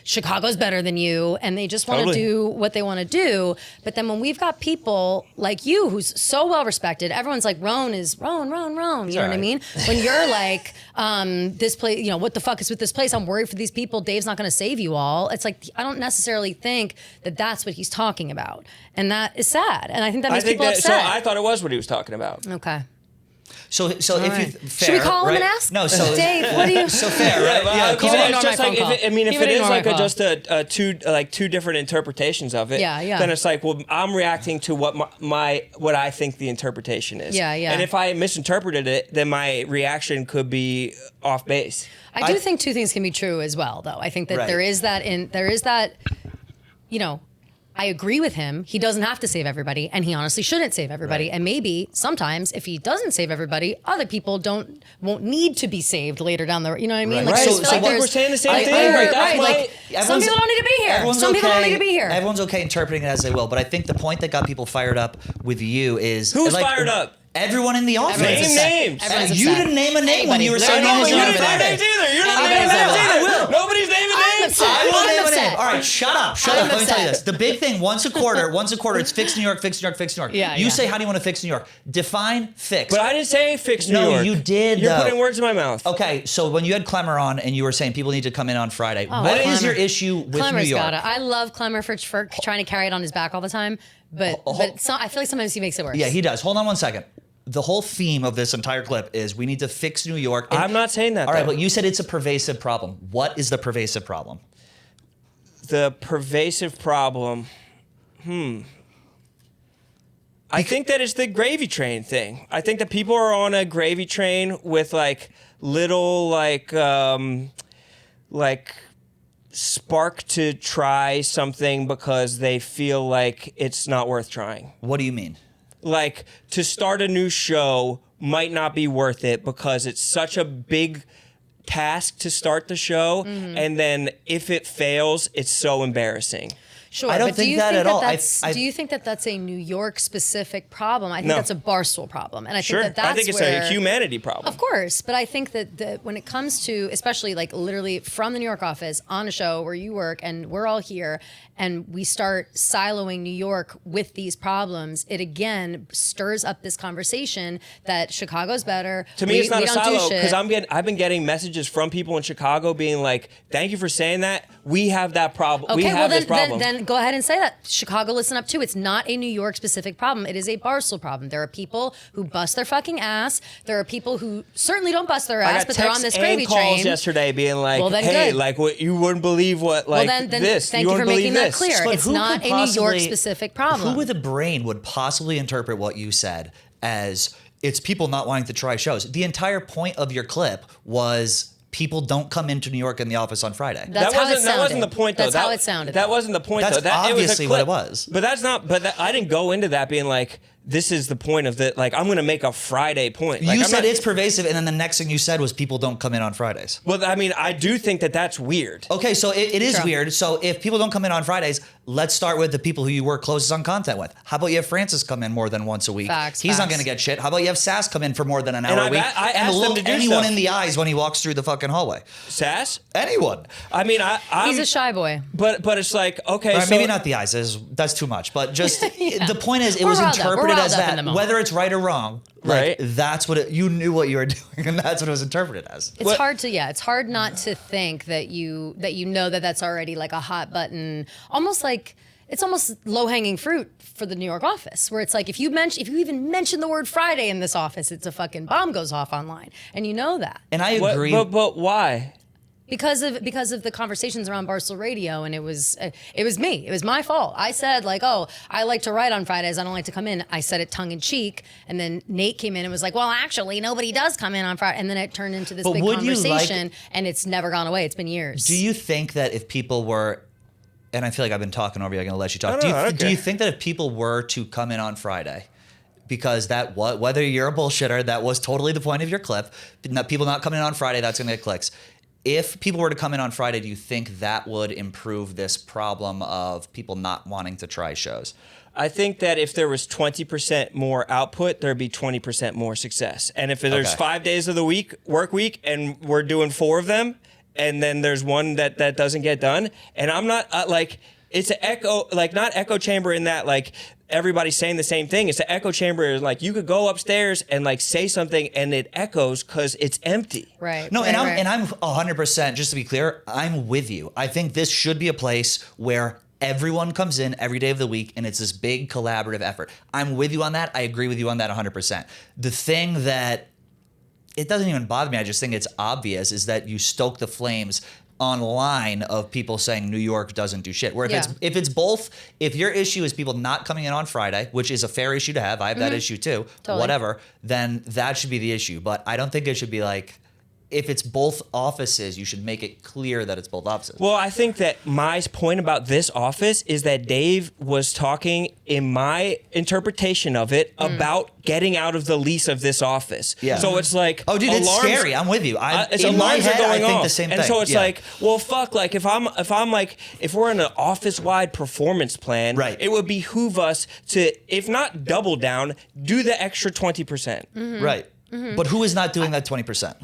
Chicago's better than you, and they just want to Totally. do what they want to do. But then when we've got people like you, who's so well respected, everyone's like, Rone is Rone. You know what I right. mean? When you're like, this place, you know, what the fuck is with this place? I'm worried for these people. Dave's not going to save you all. It's like, I don't necessarily think that that's what he's talking about. And that is sad. And I think that makes people so upset. I thought it was what he was talking about. Okay. So if right. you fair, Should we call him right? and ask? No, so Dave, what do you? so fair, right? Well, Yeah, if call would him. ignore it's just my like phone if it is like call. just a two different interpretations of it, Yeah. then it's like, well, I'm reacting to what what I think the interpretation is. Yeah. And if I misinterpreted it, then my reaction could be off base. I do think two things can be true as well, though. I think that Right. there is that, you know, I agree with him. He doesn't have to save everybody, and he honestly shouldn't save everybody. Right. And maybe sometimes if he doesn't save everybody, other people won't need to be saved later down the road. You know what I mean? Right. Like, Right. I just So feel like what there's- we're saying the same Like, thing. right, Like, that's right. my- Some people don't need to be here. Some people don't need to be here. Everyone's okay interpreting it as they will, but I think the point that got people fired up with you is Who's like, fired up? Everyone in the office. Everyone's Name upset. names. Everyone's You upset. didn't name a name when you were Anybody. saying No, names you on didn't Friday. name either. You're not Everybody's naming names upset. either. Nobody's naming names. upset. I will I'm name a upset. name. All right, shut up. Let me tell you this. The big thing, once a quarter, it's fix New York, fix New York, fix New York. Yeah, you say, how do you want to fix New York? Define fix. But I didn't say fix New York. No, you did. You're putting words in my mouth. Okay, so when you had Clemmer on and you were saying people need to come in on Friday, what Clemmer. is your issue with Clemmer's New York? got it. I love Clemmer for trying to carry it on his back all the time, but I feel like sometimes he makes it worse. Yeah, he does. Hold on one second. The whole theme of this entire clip is we need to fix New York. I'm not saying that. All right, though. but you said it's a pervasive problem. What is the pervasive problem? The pervasive problem. I think that it's the gravy train thing. I think that people are on a gravy train with like little like spark to try something because they feel like it's not worth trying. What do you mean? Like to start a new show might not be worth it because it's such a big task to start the show, and then if it fails, it's so embarrassing. Sure, I don't but think do you that think at all. Do you think that that's a New York specific problem? I think No. that's a Barstool problem, and I Sure, think that that's I think it's where, a humanity problem. Of course, but I think that when it comes to, especially like literally from the New York office on a show where you work and we're all here and we start siloing New York with these problems, it again stirs up this conversation that Chicago's better. To me, it's not we a don't do silo because shit. I've been getting messages from people in Chicago being like, "Thank you for saying that. We have that problem. Okay, we have well this problem." then go ahead and say that. Chicago, listen up too. It's not a New York specific problem. It is a Barstool problem. There are people who bust their fucking ass. There are people who certainly don't bust their I ass, got but they're on texts this gravy and calls train. yesterday being like, Well, then "Hey, good. like what you wouldn't believe what like Well, then this. thank you you for wouldn't believe making that this." clear. But It's who not could a New York possibly- specific problem. Who with a brain would possibly interpret what you said as it's people not wanting to try shows? The entire point of your clip was people don't come into New York in the office on Friday. That's how it that wasn't sounded. the point though. That's how it sounded. That wasn't the point That's though. That, obviously it was a what clip. it was. But that's not. But I didn't go into that being like, this is the point of the like. I'm going to make a Friday point. Like, You I'm said not- it's pervasive, and then the next thing you said was people don't come in on Fridays. Well, I mean, I do think that that's weird. Okay, so it is Sure. weird. So if people don't come in on Fridays, let's start with the people who you work closest on content with. How about you have Francis come in more than once a week? Facts, He's not facts. going to get shit. How about you have Sass come in for more than an hour And a week I and asked them look to do anyone stuff. in the eyes when he walks through the fucking hallway? Sass. Anyone. I mean, I'm, He's a shy boy. But it's like okay, All right, so maybe not the eyes. That's too much. But just the point is, it We're was riled up. We're interpreted riled as up in that. the moment. Whether it's right or wrong, like, Right. that's what you knew what you were doing, and that's what it was interpreted as. It's hard to it's hard not to think that you know that that's already like a hot button, almost like it's almost low hanging fruit for the New York office, where it's like if you even mention the word Friday in this office, it's a fucking bomb goes off online, and you know that. And I What- agree. but why? Because of the conversations around Barstool Radio, and it was me. It was my fault. I said like, oh, I like to write on Fridays. I don't like to come in. I said it tongue in cheek, and then Nate came in and was like, well, actually, nobody does come in on Friday. And then it turned into this But big would you conversation, and it's never gone away. It's been years. Do you think that if people were, and I feel like I've been talking over you, I'm going to let you talk. No, no, Do okay. you think that if people were to come in on Friday, because whether you're a bullshitter, that was totally the point of your clip, people not coming in on Friday, that's going to get clicks. If people were to come in on Friday, do you think that would improve this problem of people not wanting to try shows? I think that if there was 20% more output, there'd be 20% more success. And if there's Okay. 5 days of the work week, and we're doing 4 of them, and then there's one that doesn't get done, and I'm not like, it's an echo, like not echo chamber in that like everybody's saying the same thing. It's an echo chamber, like you could go upstairs and like say something and it echoes because it's empty. Right. No, right, right. and I'm 100%, just to be clear, I'm with you. I think this should be a place where everyone comes in every day of the week and it's this big collaborative effort. I'm with you on that. I agree with you on that 100%. The thing that it doesn't even bother me, I just think it's obvious, is that you stoke the flames online of people saying New York doesn't do shit. Where if it's both, if your issue is people not coming in on Friday, which is a fair issue to have, I have that issue too, Totally. whatever, then that should be the issue. But I don't think it should be like, if it's both offices, you should make it clear that it's both offices. Well, I think that my point about this office is that Dave was talking, in my interpretation of it, about getting out of the lease of this office. Yeah. So it's like, Oh, dude, it's alarms- scary. I'm with you. It's in my alarms are head, going I think off. the same and thing. so it's Yeah. like, well, fuck. Like if we're in an office-wide performance plan, Right. it would behoove us to, if not double down, do the extra 20%. Right. But who is not doing that 20%?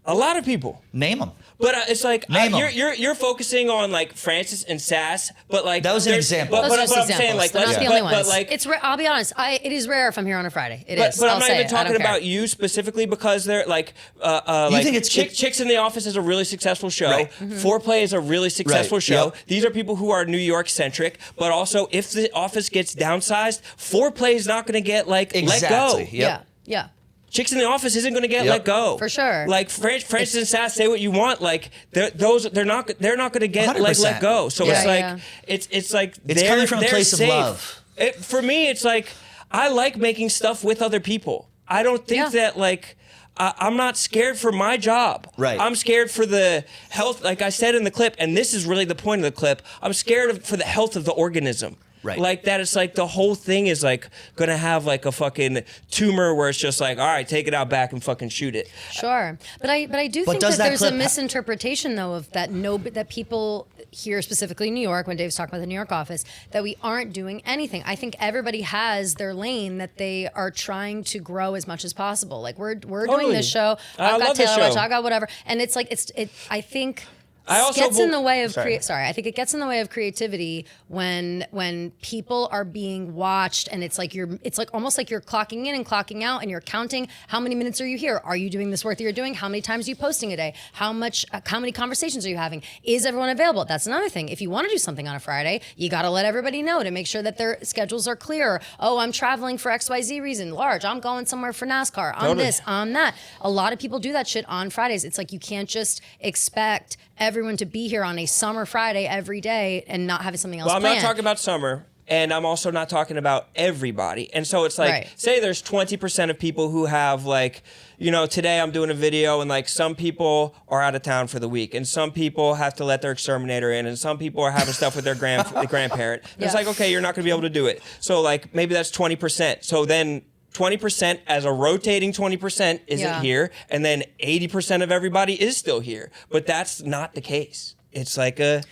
A lot of people. Name them. But it's like Name 'em. you're focusing on like Francis and Sass, but like that was an example. Those are just I'm saying, examples. like, They're not the but- only but, ones. like, It's I'll be honest. It is rare if I'm here on a Friday. It is. But I'll I'm not say even it. I talking don't care. about you specifically because they're like, like think it's Chicks in the Office is a really successful show. Right. Foreplay is a really successful Right. show. Yep. These are people who are New York centric, but also if the Office gets downsized, Foreplay is not going to get like let go. Exactly. Yep. Yeah. Chicks in the Office isn't going to get Yep. let go For sure. Like Francis and Sass, say what you want. Like they're not going to get like 100%. let go. So Yeah, it's like yeah. it's like It's they're, coming from a they're place safe. of love. For me, it's like I like making stuff with other people. I don't think that like. I'm not scared for my job. Right. I'm scared for the health, like I said in the clip, and this is really the point of the clip. I'm scared for the health of the organism. Right. Like that it's like the whole thing is like gonna have like a fucking tumor where it's just like, all right, take it out back and fucking shoot it. Sure, but I do think does that that there's a clip misinterpretation though of that that people here, specifically in New York, when Dave's talking about the New York office, that we aren't doing anything. I think everybody has their lane that they are trying to grow as much as possible. Like we're doing this show. I I've got love this Taylor Witch, show. I got whatever, and it's like I think. I also gets in the bel- way of Sorry. I think it gets in the way of creativity when people are being watched and it's like almost like you're clocking in and clocking out and you're counting how many minutes are you here? Are you doing this work that you're doing? How many times are you posting a day? How many conversations are you having? Is everyone available? That's another thing. If you want to do something on a Friday, you got to let everybody know to make sure that their schedules are clear. Oh, I'm traveling for XYZ reason. Large, I'm going somewhere for NASCAR. On Totally. this, on that. A lot of people do that shit on Fridays. It's like you can't just expect everyone to be here on a summer Friday every day and not having something else Well, I'm planned. not talking about summer, and I'm also not talking about everybody. And so it's like, Right. say there's 20% of people who have like, today I'm doing a video and like some people are out of town for the week and some people have to let their exterminator in and some people are having stuff with their grandparent. And It's Yeah. like, okay, you're not going to be able to do it. So like maybe that's 20%. So then 20% as a rotating 20% isn't Yeah. here, and then 80% of everybody is still here. But that's not the case. It's like a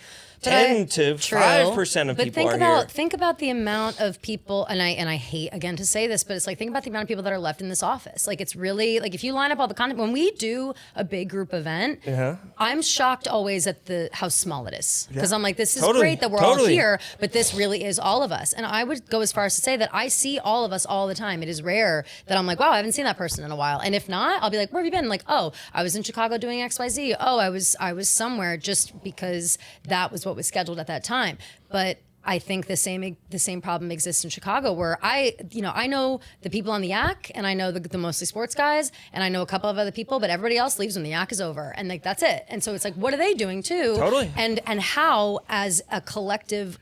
10 to 5% of people are here. Think about the amount of people, and I hate again to say this, but it's like think about the amount of people that are left in this office. Like it's really like if you line up all the content when we do a big group event, I'm shocked always at how small it is because I'm like this is Totally. great that we're all Totally. here, but this really is all of us. And I would go as far as to say that I see all of us all the time. It is rare that I'm like, wow, I haven't seen that person in a while. And if not, I'll be like, where have you been? Like, oh, I was in Chicago doing XYZ. Oh, I was somewhere just because that was what was scheduled at that time. But I think the same problem exists in Chicago where I know the people on the Yak and I know the mostly sports guys and I know a couple of other people, but everybody else leaves when the Yak is over and like that's it. And so it's like, what are they doing too? Totally. And how as a collective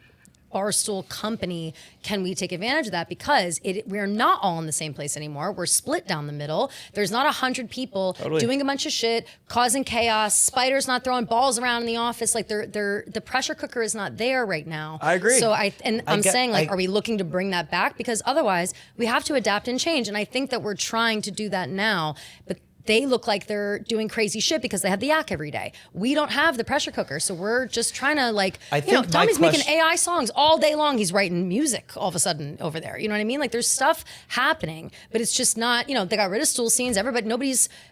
Barstool company can we take advantage of that because we're not all in the same place anymore. We're split down the middle. There's not 100 people doing a bunch of shit, causing chaos. Spiders not throwing balls around in the office. Like the pressure cooker is not there right now. I agree. So I'm saying are we looking to bring that back? Because otherwise we have to adapt and change. And I think that we're trying to do that now, but they look like they're doing crazy shit because they have the Yak every day. We don't have the pressure cooker, so we're just trying to Tommy's making AI songs all day long. He's writing music all of a sudden over there. You know what I mean? Like there's stuff happening, but it's just not, they got rid of stool scenes.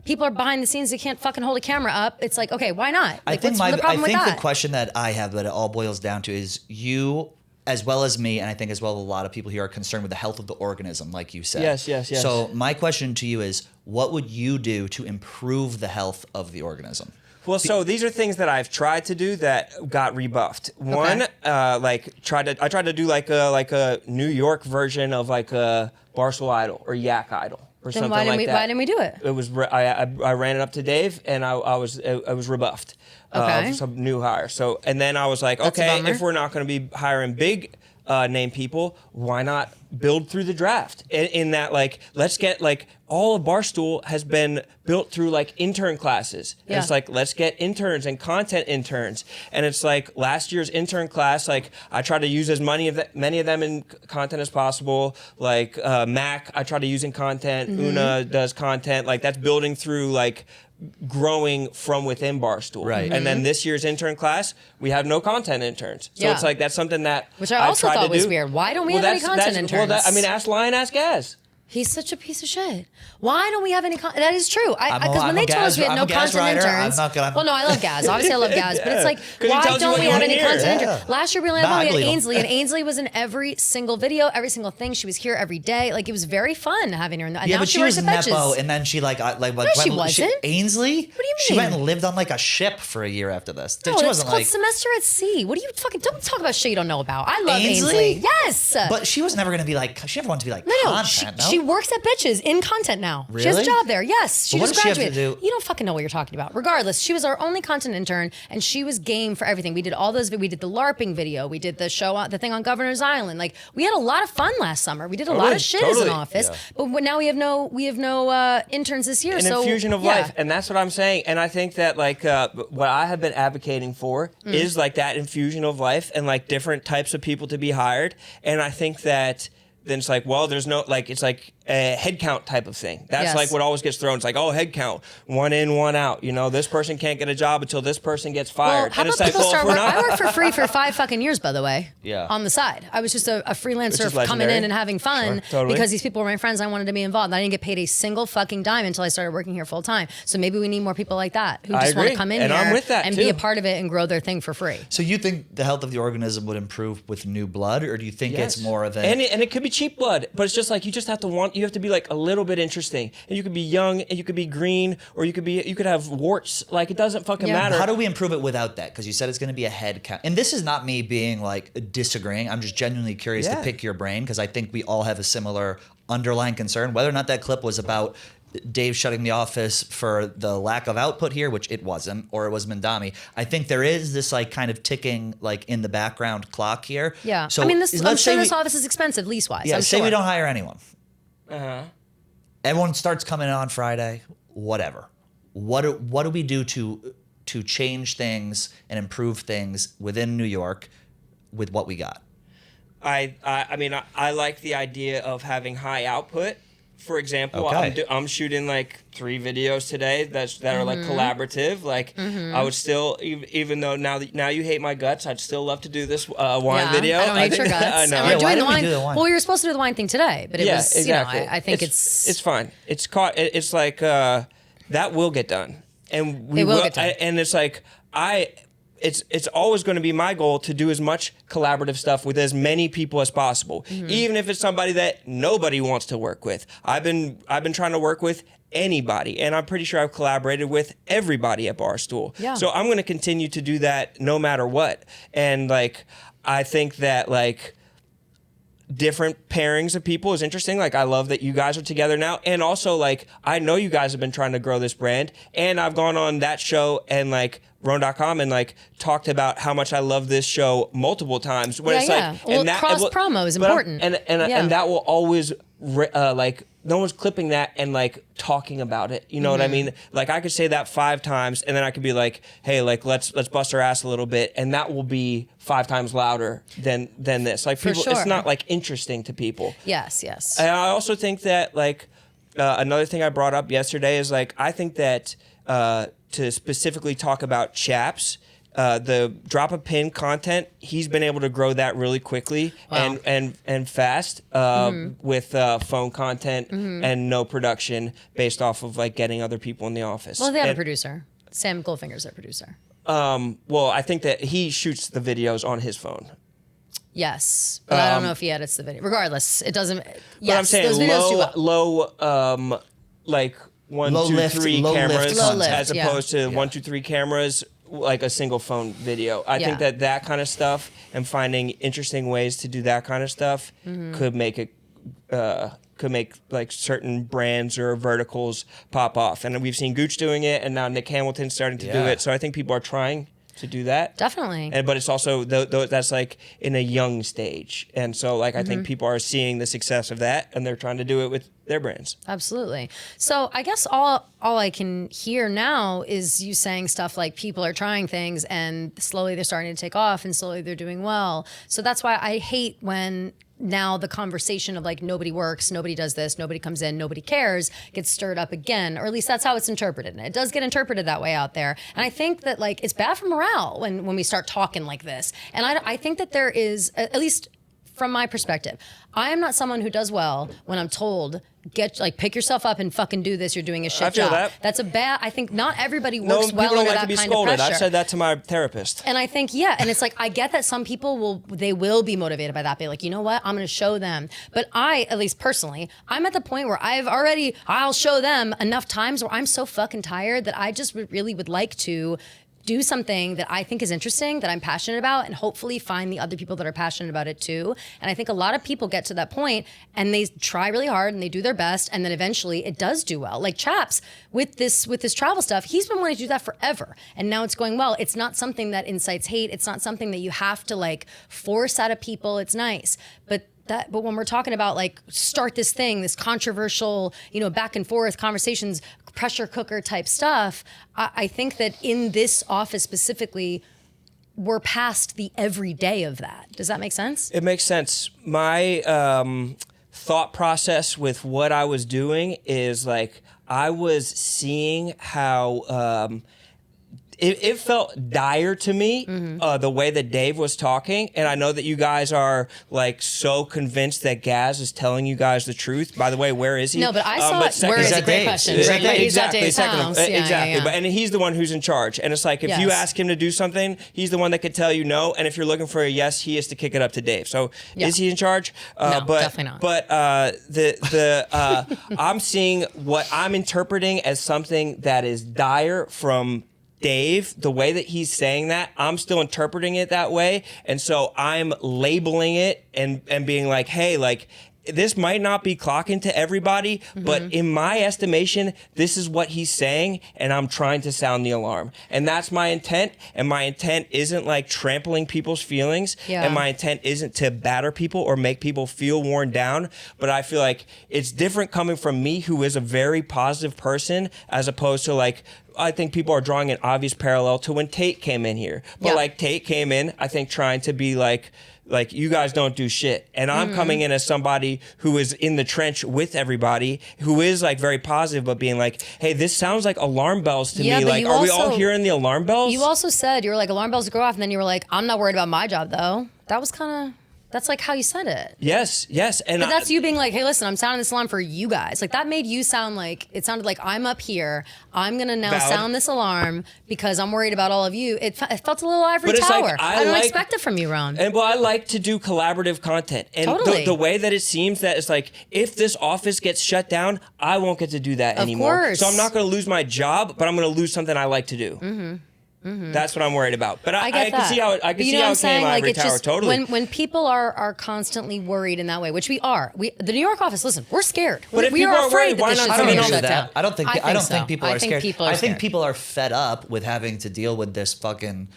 People are behind the scenes. They can't fucking hold a camera up. It's like, okay, why not? Like, what's the problem with that? The question that I have that it all boils down to is you, as well as me, and I think as well a lot of people here are concerned with the health of the organism, like you said. Yes. So my question to you is, what would you do to improve the health of the organism? Well, so these are things that I've tried to do that got rebuffed. One, I tried to do like a New York version of like a Barstool Idol or Yak Idol or Then something why like that. Why didn't we do it? It was I ran it up to Dave and I was rebuffed. Okay. Some new hire. So and then I was like, That's a okay, bummer. if we're not going to be hiring big name people, why not build through the draft? In that, like, let's get like all of Barstool has been built through like intern classes. And Yeah. it's like let's get interns and content interns. And it's like last year's intern class, like I tried to use as many of them in content as possible. Like Mac, I try to use in content. Mm-hmm. Una does content. Like that's building through like growing from within Barstool. Right. And then this year's intern class, we have no content interns. So Yeah. it's like that's something that Which I also tried thought to was do. weird. Why don't we have any content interns? Well, ask Lion, ask Gaz. He's such a piece of shit. Why don't we have any? That is true. Because when I'm they a told us we had I'm no a Gaz content rider. interns. I'm not gonna. Well, no, I love Gaz. Obviously, I love Gaz. But it's like, 'Cause he why tells you don't what we you have wanna any hear. content Yeah. interns? Last year we only Nah, had I one. We had believe him. Ainsley, and Ainsley was in every single video, every single thing. She was here every day. Like it was very fun having her. And Yeah, now but she works was at Betches. nepo, and then she like she wasn't. Ainsley. What do you She mean? went and lived on like a ship for a year after this. No, She it's wasn't called like. Semester at Sea. What do you fucking don't talk about shit you don't know about? I love Ainsley? Ainsley. Yes. But she was never gonna be like. She never wanted to be like No, content. she works at Bitches in content now. She has a Really? job there. Yes, she But what just does she have to graduated. do? You don't fucking know what you're talking about. Regardless, she was our only content intern, and she was game for everything. We did all those. We did the LARPing video. We did the the thing on Governor's Island. Like we had a lot of fun last summer. We did a lot of shit as an office. But now we have no interns this year. An so infusion of life, and that's what I'm saying. And I think that like what I have been advocating for is like that infusion of life and like different types of people to be hired. And I think that then it's like, well, there's no like it's like a head count type of thing. That's Yes. like what always gets thrown. It's like, oh, head count, one in, one out. You know, this person can't get a job until this person gets Well, fired. how and about it's like, people well, start if we're work? not. I worked for free for 5 fucking years, by the way. Yeah. On the side, I was just a freelancer is coming legendary. in and having fun Totally. because these people were my friends. I wanted to be involved. I didn't get paid a single fucking dime until I started working here full time. So maybe we need more people like that who I just want to agree. come in And here I'm with that, and be too. a part of it and grow their thing for free. So you think the health of the organism would improve with new blood, or do you think it's more of a? And it could be cheap blood, but it's just like you have to be like a little bit interesting, and you could be young, and you could be green, or you could have warts. Like it doesn't fucking Yeah. matter. How do we improve it without that? Because you said it's going to be a head count. And this is not me being like disagreeing. I'm just genuinely curious to Yeah. pick your brain because I think we all have a similar underlying concern. Whether or not that clip was about Dave shutting the office for the lack of output here, which it wasn't, or it was Mandami. I think there is this like kind of ticking like in the background clock here. Yeah. So I mean, let's I'm say sure this office is expensive lease wise. Yeah, I'm say sure. we don't hire anyone. Uh-huh. Everyone starts coming in on Friday, whatever. What do we do to change things and improve things within New York with what we got? I mean, I like the idea of having high output. For example, Okay. I'm shooting like 3 videos today that are like collaborative. Like I would still, even though now you hate my guts, I'd still love to do this wine video. I don't hate your think- guts. I know. And we're Yeah, why doing the didn't we wine. do the wine? Well, we were supposed to do the wine thing today, but it was, exactly. you know, I think it's fine. It's like that will get done, and we It will get done. And it's like it's always going to be my goal to do as much collaborative stuff with as many people as possible, even if it's somebody that nobody wants to work with. I've been trying to work with anybody, and I'm pretty sure I've collaborated with everybody at Barstool. Yeah. So I'm going to continue to do that no matter what. And like I think that like different pairings of people is interesting. Like I love that you guys are together now, and also like I know you guys have been trying to grow this brand, and I've gone on that show and like Rone.com and like talked about how much I love this show multiple times. When it's Yeah. like, Well, and that cross promo is important. and Yeah. that will always like no one's clipping that and like talking about it. You know what I mean? Like I could say that 5 times, and then I could be like, hey, like let's bust our ass a little bit, and that will be 5 times louder than this. Like people, sure. it's not like interesting to people. yes. And I also think that like another thing I brought up yesterday is like I think that to specifically talk about Chaps, the drop a pin content, he's been able to grow that really quickly and fast with phone content and no production based off of like getting other people in the office. Well, they have a And, producer. Sam Goldfinger's their producer. well, I think that he shoots the videos on his phone. Yes, but I don't know if he edits the video. Regardless, it doesn't. But Yes, I'm saying those videos do well. low, like 1, Low 2, lift, 3 low lift cameras, content. Low lift, as yeah. opposed to 1, 2, 3 cameras, like a single phone video. I think Yeah. that kind of stuff and finding interesting ways to do that kind of stuff could make it. Could make like certain brands or verticals pop off, and we've seen Gooch doing it, and now Nick Hamilton's starting to do Yeah. it. So I think people are trying to do that. Definitely. But it's also that's like in a young stage, and so like I think people are seeing the success of that, and they're trying to do it with their brands. Absolutely. So I guess all I can hear now is you saying stuff like people are trying things and slowly they're starting to take off and slowly they're doing well. So that's why I hate when now the conversation of like nobody works, nobody does this, nobody comes in, nobody cares gets stirred up again, or at least that's how it's interpreted. And it does get interpreted that way out there. And I think that like it's bad for morale when we start talking like this. And I think that there is, at least from my perspective, I am not someone who does well when I'm told, pick yourself up and fucking do this. You're doing a shit job. That's a bad. I think not everybody works well under that kind of pressure. No, people don't like to be scolded. I've said that to my therapist. And I think, and it's like, I get that some people will be motivated by that. Be like, you know what? I'm going to show them. But at least personally, I'm at the point where I'll show them enough times where I'm so fucking tired that I just really would like to do something that I think is interesting, that I'm passionate about, and hopefully find the other people that are passionate about it too. And I think a lot of people get to that point and they try really hard and they do their best, and then eventually it does do well. Like Chaps with this travel stuff, he's been wanting to do that forever, and now it's going well. It's not something that incites hate. It's not something that you have to force out of people. It's nice, but when we're talking about start this thing, this controversial, back and forth conversations, pressure cooker type stuff, I think that in this office specifically, we're past the everyday of that. Does that make sense? It makes sense. My thought process with what I was doing is I was seeing how it felt dire to me, the way that Dave was talking. And I know that you guys are so convinced that Gaz is telling you guys the truth. By the way, where is he? No, but I saw it. Where is he? Great question. He's at Dave's house. Exactly. But, and he's the one who's in charge. And it's if you ask him to do something, he's the one that could tell you no. And if you're looking for a yes, he has to kick it up to Dave. So is he in charge? No, definitely not. But I'm seeing what I'm interpreting as something that is dire from Dave, the way that he's saying that, I'm still interpreting it that way. And so I'm labeling it and being like, hey, this might not be clocking to everybody, but in my estimation, this is what he's saying, and I'm trying to sound the alarm. And that's my intent, and my intent isn't trampling people's feelings, and my intent isn't to batter people or make people feel worn down, but I feel like it's different coming from me, who is a very positive person, as opposed to I think people are drawing an obvious parallel to when Tate came in here. But Tate came in, I think, trying to be like you guys don't do shit. And I'm coming in as somebody who is in the trench with everybody, who is very positive, but being hey, this sounds like alarm bells to me. Are we all hearing the alarm bells? You also said, you were alarm bells go off, and then you were I'm not worried about my job though. That was kind of... That's how you said it. Yes. And but that's you being hey, listen, I'm sounding this alarm for you guys. That made you sound it sounded like I'm up here. I'm going to now sound this alarm because I'm worried about all of you. It felt a little ivory tower. I don't expect it from you, Rone. And I like to do collaborative content. And totally. the way that it seems that it's if this office gets shut down, I won't get to do that anymore. Course. So I'm not going to lose my job, but I'm going to lose something I like to do. That's what I'm worried about. But I can see how it came ivory tower. Totally. When people are constantly worried in that way, which we are. The New York office, listen, we're scared. But if we people are afraid that this shit's going to shut down. I don't think people are scared. I think people are fed up with having to deal with this fucking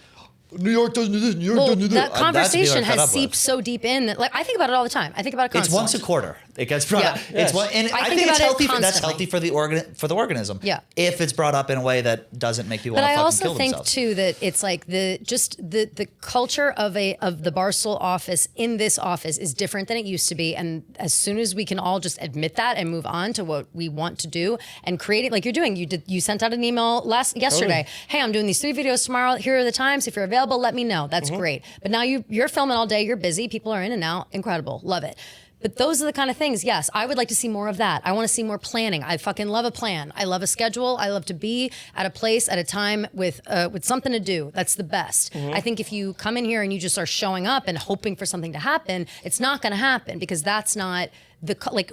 New York doesn't do this. New York doesn't do this. That conversation has seeped so deep in that I think about it all the time. I think about it constantly. It's once a quarter. It gets brought up. Yes. I think it's healthy. That's healthy for the organism. Yeah. If it's brought up in a way that doesn't make people want to fucking kill themselves. But I also think too that it's the culture of the Barstool office in this office is different than it used to be. And as soon as we can all just admit that and move on to what we want to do and create it, like you're doing, you sent out an email yesterday. Totally. Hey, I'm doing these 3 videos tomorrow. Here are the times. If you're available, let me know. That's great. But now you're filming all day. You're busy. People are in and out. Incredible. Love it. But those are the kind of things, yes, I would like to see more of that. I want to see more planning. I fucking love a plan. I love a schedule. I love to be at a place at a time with something to do. That's the best. I think if you come in here and you just are showing up and hoping for something to happen, it's not going to happen because that's not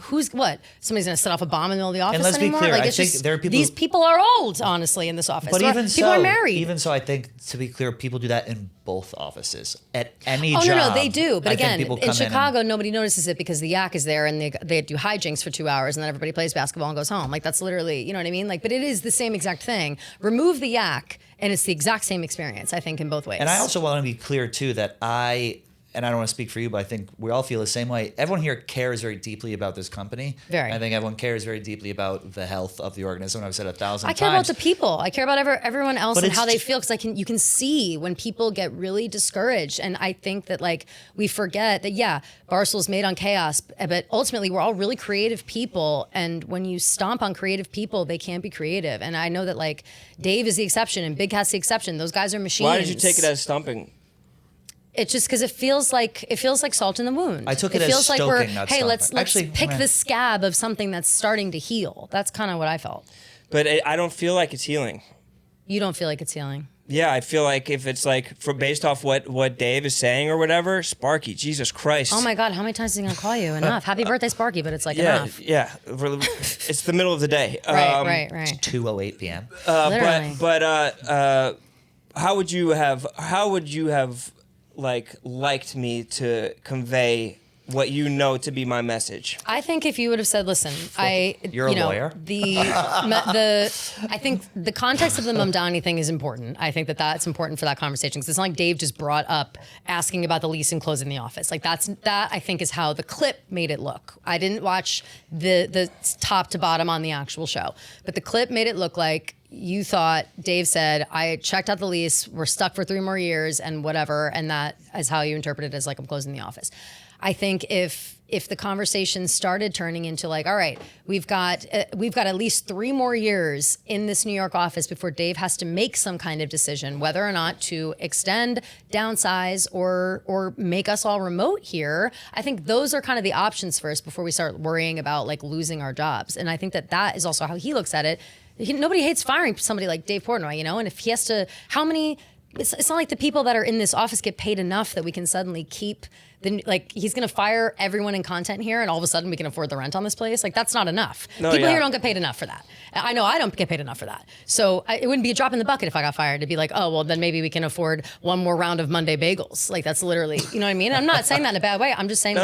who's what? Somebody's going to set off a bomb in the middle of the office and let's anymore? Be clear, I think there are people these people are old, honestly, in this office. But people are married. Even so, I think, to be clear, people do that in both offices. At any job. Oh, no, they do. But again, in Chicago, and nobody notices it because the yak is there and they do hijinks for 2 hours and then everybody plays basketball and goes home. That's literally, you know what I mean? But it is the same exact thing. Remove the yak and it's the exact same experience, I think, in both ways. And I also want to be clear, too, that and I don't want to speak for you, but I think we all feel the same way. Everyone here cares very deeply about this company. Very. I think everyone cares very deeply about the health of the organism. I've said 1,000 times. I care about the people. I care about everyone else and how they feel because you can see when people get really discouraged. And I think that we forget that, Barstool's made on chaos, but ultimately we're all really creative people. And when you stomp on creative people, they can't be creative. And I know that Dave is the exception and Big Cat's the exception. Those guys are machines. Why did you take it as stomping? It's just because it feels like salt in the wound. I took it as feels like stoking, not hey, stomping. let's Actually, pick the scab of something that's starting to heal. That's kind of what I felt. But I don't feel like it's healing. You don't feel like it's healing. Yeah, I feel like if it's like based off what Dave is saying or whatever, Sparky, Jesus Christ. Oh my God, how many times is he gonna call you? Enough. Happy birthday, Sparky, but it's like yeah, enough. yeah. It's the middle of the day. Right. 2:08 p.m. Literally. But how would you have like liked me to convey what you know to be my message? I think if you would have said, "Listen, You're a lawyer. I think the context of the Mamdani thing is important. I think that's important for that conversation because it's not like Dave just brought up asking about the lease and closing the office. Like that I think is how the clip made it look. I didn't watch the top to bottom on the actual show, but the clip made it look like you thought Dave said, I checked out the lease, we're stuck for 3 more years and whatever, and that is how you interpret it as like I'm closing the office. I think if the conversation started turning into like, all right, we've got at least 3 more years in this New York office before Dave has to make some kind of decision whether or not to extend, downsize, or make us all remote here. I think those are kind of the options first before we start worrying about like losing our jobs. And I think that is also how he looks at it. Nobody hates firing somebody like Dave Portnoy, you know. And if he has to, it's not like the people that are in this office get paid enough that we can suddenly keep. He's going to fire everyone in content here and all of a sudden we can afford the rent on this place. Like, that's not enough. People here don't get paid enough for that. I know I don't get paid enough for that. So it wouldn't be a drop in the bucket if I got fired to be like, oh, well, then maybe we can afford 1 more round of Monday bagels. Like, that's literally, you know what I mean? I'm not saying that in a bad way. I'm just saying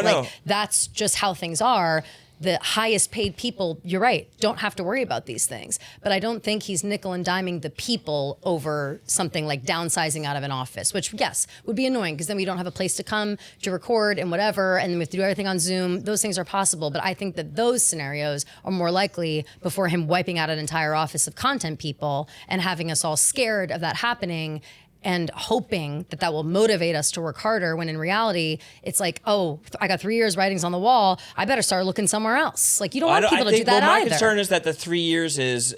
that's just how things are. The highest paid people, you're right, don't have to worry about these things. But I don't think he's nickel and diming the people over something like downsizing out of an office, which, yes, would be annoying because then we don't have a place to come to record and whatever, and we have to do everything on Zoom. Those things are possible. But I think that those scenarios are more likely before him wiping out an entire office of content people and having us all scared of that happening and hoping that will motivate us to work harder, when in reality, it's like, oh, I got 3 years writings on the wall, I better start looking somewhere else. Like, you don't want people to do that either. My concern is that the 3 years is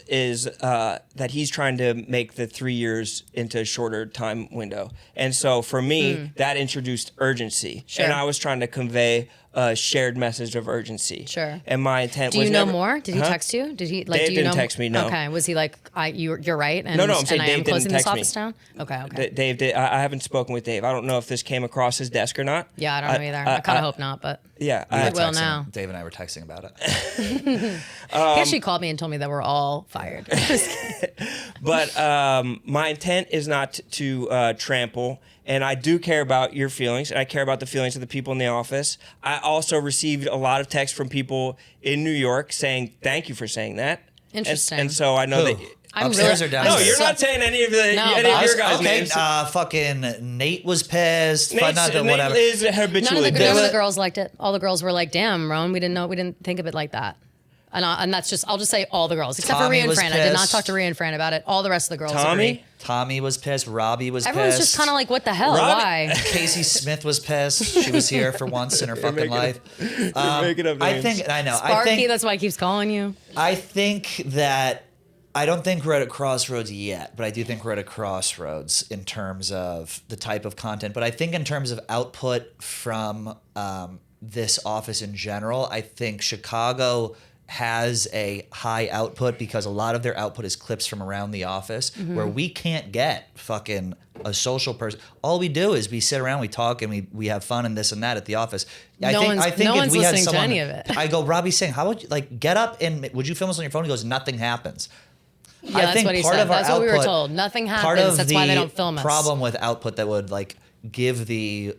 that he's trying to make the 3 years into a shorter time window. And so for me, that introduced urgency. Sure. And I was trying to convey a shared message of urgency. Sure. And my intent was. Do you know more? Did he text you? Did he like? Dave do you didn't know? text me. No. Okay. Was he like, you're right? And, no. I'm saying and Dave I am didn't closing this text me. office down. Okay. Dave did. I haven't spoken with Dave. I don't know if this came across his desk or not. Yeah, I don't know either. I kind of hope not, but yeah, it will now. Dave and I were texting about it. He actually called me and told me that we're all fired. But my intent is not to trample. And I do care about your feelings, and I care about the feelings of the people in the office. I also received a lot of texts from people in New York saying, thank you for saying that. Interesting. And so I know that... I'm Upstairs really, or downstairs? No, you're not saying any of your guys' names. Fucking Nate was pissed. Nate whatever. is habitually none of the girls liked it. All the girls were like, damn, Rone, we didn't think of it like that. And that's just, I'll just say all the girls, except for Rhea and Fran. I did not talk to Rhea and Fran about it. All the rest of the girls agree. Tommy was pissed. Robbie was Everyone's pissed. just kind of like, what the hell? Why? Casey Smith was pissed. She was here for once in her fucking life. Making up names. I know. Sparky, that's why he keeps calling you. I think that I don't think we're at a crossroads yet, but I do think we're at a crossroads in terms of the type of content. But I think in terms of output from this office in general, I think Chicago has a high output because a lot of their output is clips from around the office where we can't get fucking a social person. All we do is we sit around, we talk, and we have fun and this and that at the office. I think no if one's we had listening someone, to any of it. I go, Robbie's saying, how would you get up and would you film us on your phone? He goes, nothing happens. Yeah, that's what he said. That's what we were told. Nothing happens. That's why they don't film us. Problem with output that would give the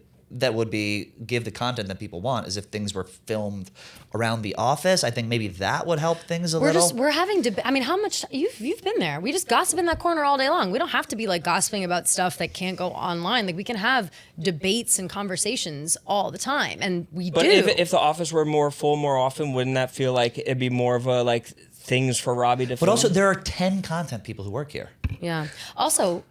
content that people want is if things were filmed around the office. I think maybe that would help things a little. We're having I mean, how much you've been there. We just gossip in that corner all day long. We don't have to be like gossiping about stuff that can't go online. Like, we can have debates and conversations all the time, and we do. But if the office were more full more often, wouldn't that feel like it'd be more of a things for Robbie to film? But also, there are 10 content people who work here. Yeah. Also,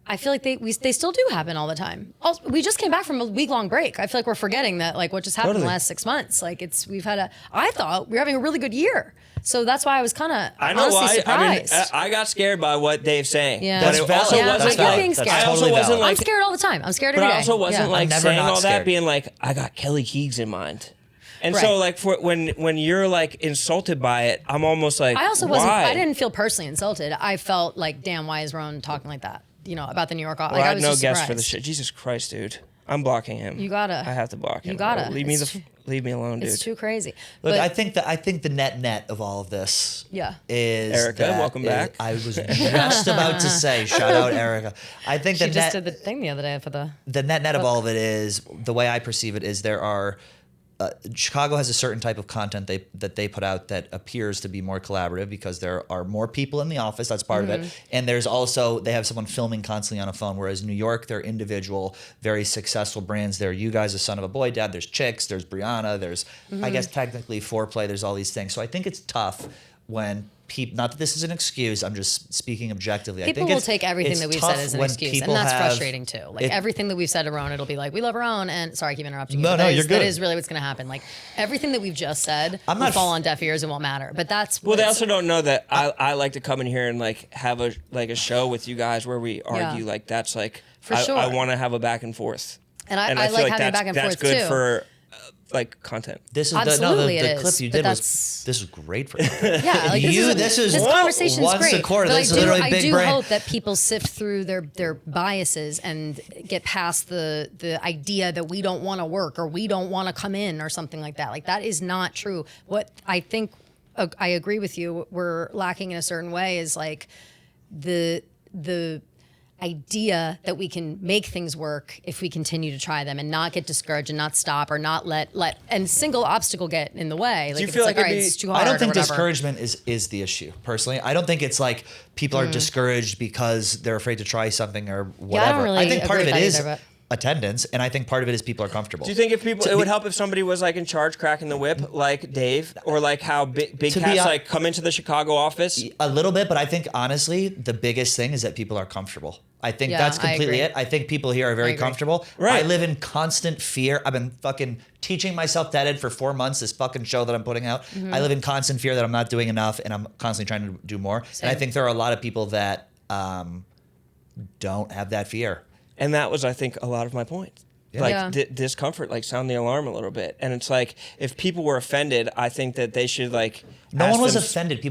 I feel like they still do happen all the time. Also, we just came back from a week-long break. I feel like we're forgetting that, like, what just happened in the last 6 months. Like, I thought we were having a really good year. So that's why I was kind of honestly surprised. I got scared by what Dave's saying. Yeah. That's But it valid. also Yeah, wasn't like, you're like, being scared. I That's also totally wasn't valid. like, I'm scared all the time. I'm scared every but day. I also wasn't Yeah. like I'm never saying not all that, scared. being like, I got Kelly Keegs in mind. And so, Right. like, for when you're like insulted by it, I'm almost like, I also wasn't. why? I didn't feel personally insulted. I felt like, damn, why is Rone talking like that? You know, about the New York. Well, Like, I I had was no just guess surprised. for the shit. Jesus Christ, dude. I'm blocking him. You gotta. I have to block him. You gotta. Leave me alone, dude. It's too crazy. Look, But, I think the net of all of this Yeah. is Erica, that welcome back. I was just about to say, shout out Erica. I think she the just net did the thing the other day for the. net of all of it is, the way I perceive it is, there are Chicago has a certain type of content that they put out that appears to be more collaborative because there are more people in the office. That's part of it. And there's also, they have someone filming constantly on a phone, whereas New York, they're individual, very successful brands. There, you guys, a Son of a Boy Dad, there's Chicks, there's Brianna, there's, I guess, technically Foreplay, there's all these things. So I think it's tough when people, not that this is an excuse, I'm just speaking objectively. People I think will it's, take everything it's that we've tough said as an when excuse, and people that's have- frustrating too. Like everything that we've said to Rone, it'll be like, we love Rone, and sorry, I keep interrupting you. No, but no, that you're is- That good. is really what's going to happen. Like everything that we've just said I'm will not fall on deaf ears and won't matter. But that's Well, they what's- also don't know that I like to come in here and like have a show with you guys where we argue. Yeah. Like that's like For sure. I want to have a back and forth. and I feel like having that's, back and that's forth good too. for like content. This is Absolutely the it clip is, you but did was that's- this was great for you. Yeah, like this is conversation's once great. a quarter. But This is literally I big do brain. hope that people sift through their biases and get past the idea that we don't want to work or we don't want to come in or something like that. Like that is not true. What I think I agree with you. We're lacking in a certain way is like the idea that we can make things work if we continue to try them and not get discouraged and not stop or not let and single obstacle get in the way. Like you if feel it's like all it'd right, be- it's too hard. I don't or think whatever. discouragement is the issue. Personally, I don't think it's like people are discouraged because they're afraid to try something or whatever. really think part of agree it with is that either, attendance, and I think part of it is people are comfortable. Do you think if people, it would help if somebody was like in charge cracking the whip, like Dave, or like how Big To be Cat's hon- like come into the Chicago office? A little bit, but I think honestly, the biggest thing is that people are comfortable. I think Yeah, that's I completely agree. it. I think people here are very agree. comfortable. Right. I live in constant fear. I've been fucking teaching myself that ed for 4 months, this fucking show that I'm putting out. I live in constant fear that I'm not doing enough and I'm constantly trying to do more. And I think there are a lot of people that don't have that fear. And that was, I think, a lot of my point. Yeah. Like Yeah. discomfort, like sound the alarm a little bit. And it's like, if people were offended, I think that they should like. No ask one was them- offended. I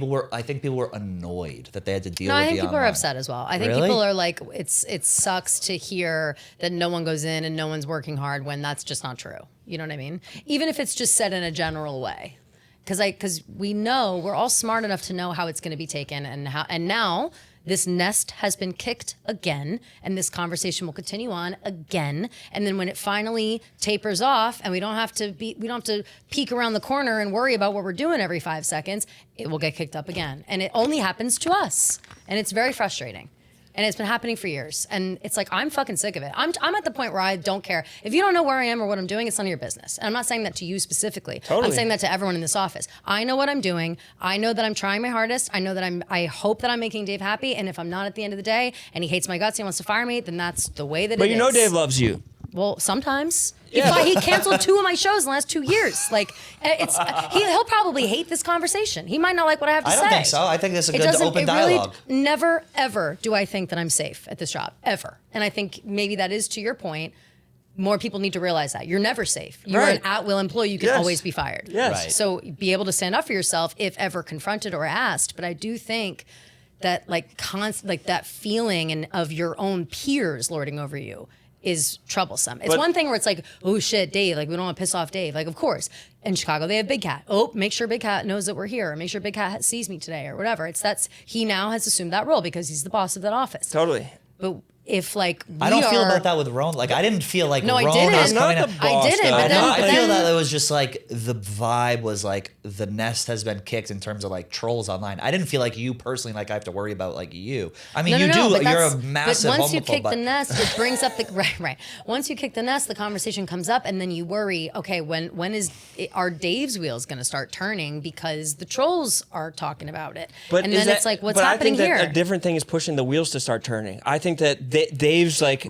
think people were annoyed that they had to deal No, with I think the people are online. upset as well. I think Really? people are like, it sucks to hear that no one goes in and no one's working hard when that's just not true. You know what I mean? Even if it's just said in a general way, because we know we're all smart enough to know how it's going to be taken and now. This nest has been kicked again, and this conversation will continue on again. And then when it finally tapers off, and we don't have to peek around the corner and worry about what we're doing every 5 seconds, it will get kicked up again. And it only happens to us, and it's very frustrating. And it's been happening for years. And it's like, I'm fucking sick of it. I'm at the point where I don't care. If you don't know where I am or what I'm doing, it's none of your business. And I'm not saying that to you specifically. Totally. I'm saying that to everyone in this office. I know what I'm doing. I know that I'm trying my hardest. I know that I hope that I'm making Dave happy. And if I'm not at the end of the day and he hates my guts and he wants to fire me, then that's the way that it is. But you know, Dave loves you. Well, sometimes. Yeah. He canceled 2 of my shows in the last 2 years. Like, he'll probably hate this conversation. He might not like what I have to say. I don't think so. I think this is a good open dialogue. Never, ever do I think that I'm safe at this job, ever. And I think maybe that is to your point. More people need to realize that. You're never safe. You're Right. an at-will employee. You can Yes. always be fired. Yes. Right. So be able to stand up for yourself if ever confronted or asked. But I do think that that feeling and of your own peers lording over you is troublesome. It's But- one thing where it's like, oh shit, Dave, like we don't want to piss off Dave. Like, of course, in Chicago they have Big Cat. Oh, make sure Big Cat knows that we're here. Or make sure Big Cat sees me today or whatever. He now has assumed that role because he's the boss of that office. Totally. But if like I don't feel about that with Rone. Like I didn't feel like No, I Rone didn't. was I'm coming not out. the boss, I didn't, though. but then, I feel then- that it was just like the vibe was like the nest has been kicked in terms of like trolls online. I didn't feel like you personally like I have to worry about like you. I mean, No, you no, do. but You're that's- a massive But once homophobe. you kick but the nest, it brings up the right. Once you kick the nest, the conversation comes up, and then you worry. Okay, are Dave's wheels going to start turning because the trolls are talking about it? But and is then that- it's like, what's but happening I think here? that a different thing is pushing the wheels to start turning. I think that Dave's like,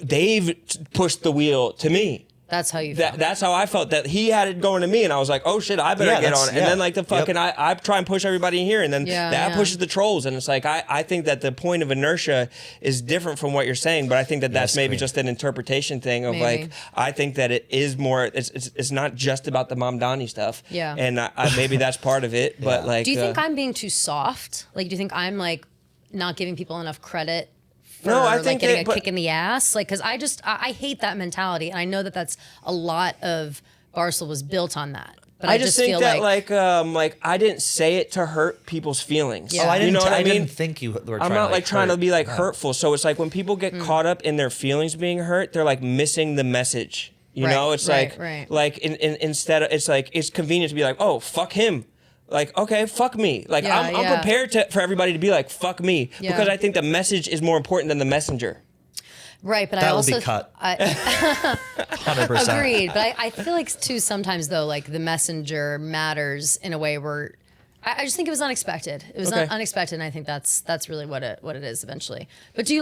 Dave pushed the wheel to me. That's how you felt. That's how I felt, that he had it going to me, and I was like, oh shit, I better get on it. And then like the fucking, I try and push everybody in here, and then that pushes the trolls. And it's like, I think that the point of inertia is different from what you're saying, but I think that that's maybe just an interpretation thing of like, I think that it is more, it's not just about the Mamdani stuff. Yeah. And maybe that's part of it, but like. Do you think I'm being too soft? Like, do you think I'm like not giving people enough credit? No, I think getting a kick in the ass, like, because I hate that mentality, and I know that that's a lot of Barstool was built on that. But I just think feel that like I didn't say it to hurt people's feelings. Yeah. Oh, I didn't. You know what I mean? Didn't think you were. I'm not like trying to be like hurtful. So it's like when people get caught up in their feelings being hurt, they're like missing the message. You know, it's like instead of, it's like it's convenient to be like, oh, fuck him. Like, okay, fuck me. Like, I'm prepared for everybody to be like, fuck me. Because I think the message is more important than the messenger. Right, but that I also... will be cut. 100%. Agreed, but I feel like, too, sometimes, though, like, the messenger matters in a way where... I just think it was unexpected. It was unexpected, and I think that's really what it is eventually. But do you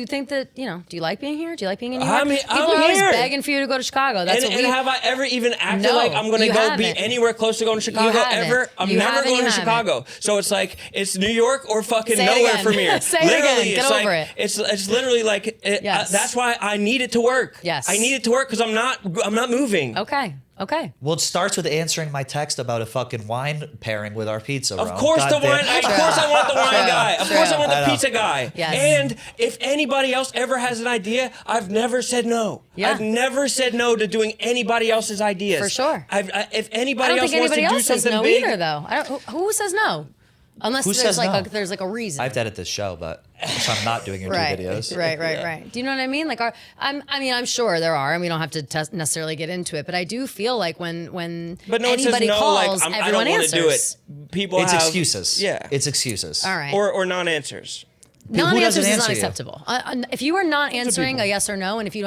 think that, do you like being here? Do you like being in New York? People are always begging for you to go to Chicago. That's and have I ever even acted like I'm going to go be anywhere close to going to Chicago ever? I'm never going to Chicago. So it's like, it's New York or fucking nowhere from here. Say it again. Get over it. It's literally like, that's why I need it to work. Yes. I need it to work because I'm not moving. Okay. Well, it starts with answering my text about a fucking wine pairing with our pizza. Of course, I want the wine guy. Of course, I want the pizza guy. Yes. And if anybody else ever has an idea, I've never said no. Yeah. I've never said no to doing anybody else's ideas. For sure. If anybody else wants to do something big, either, though. Who says no? Unless there's like a reason. I have to edit this show, but so I'm not doing your two videos. Right. Do you know what I mean? Like, I'm sure there are, and we don't have to necessarily get into it. But I do feel like when anybody calls, everyone I don't answers. Want to do it. People it's have excuses. Yeah, it's excuses. All right, or non-answers. Non-answers is unacceptable. If you are not answering a yes or no, and if you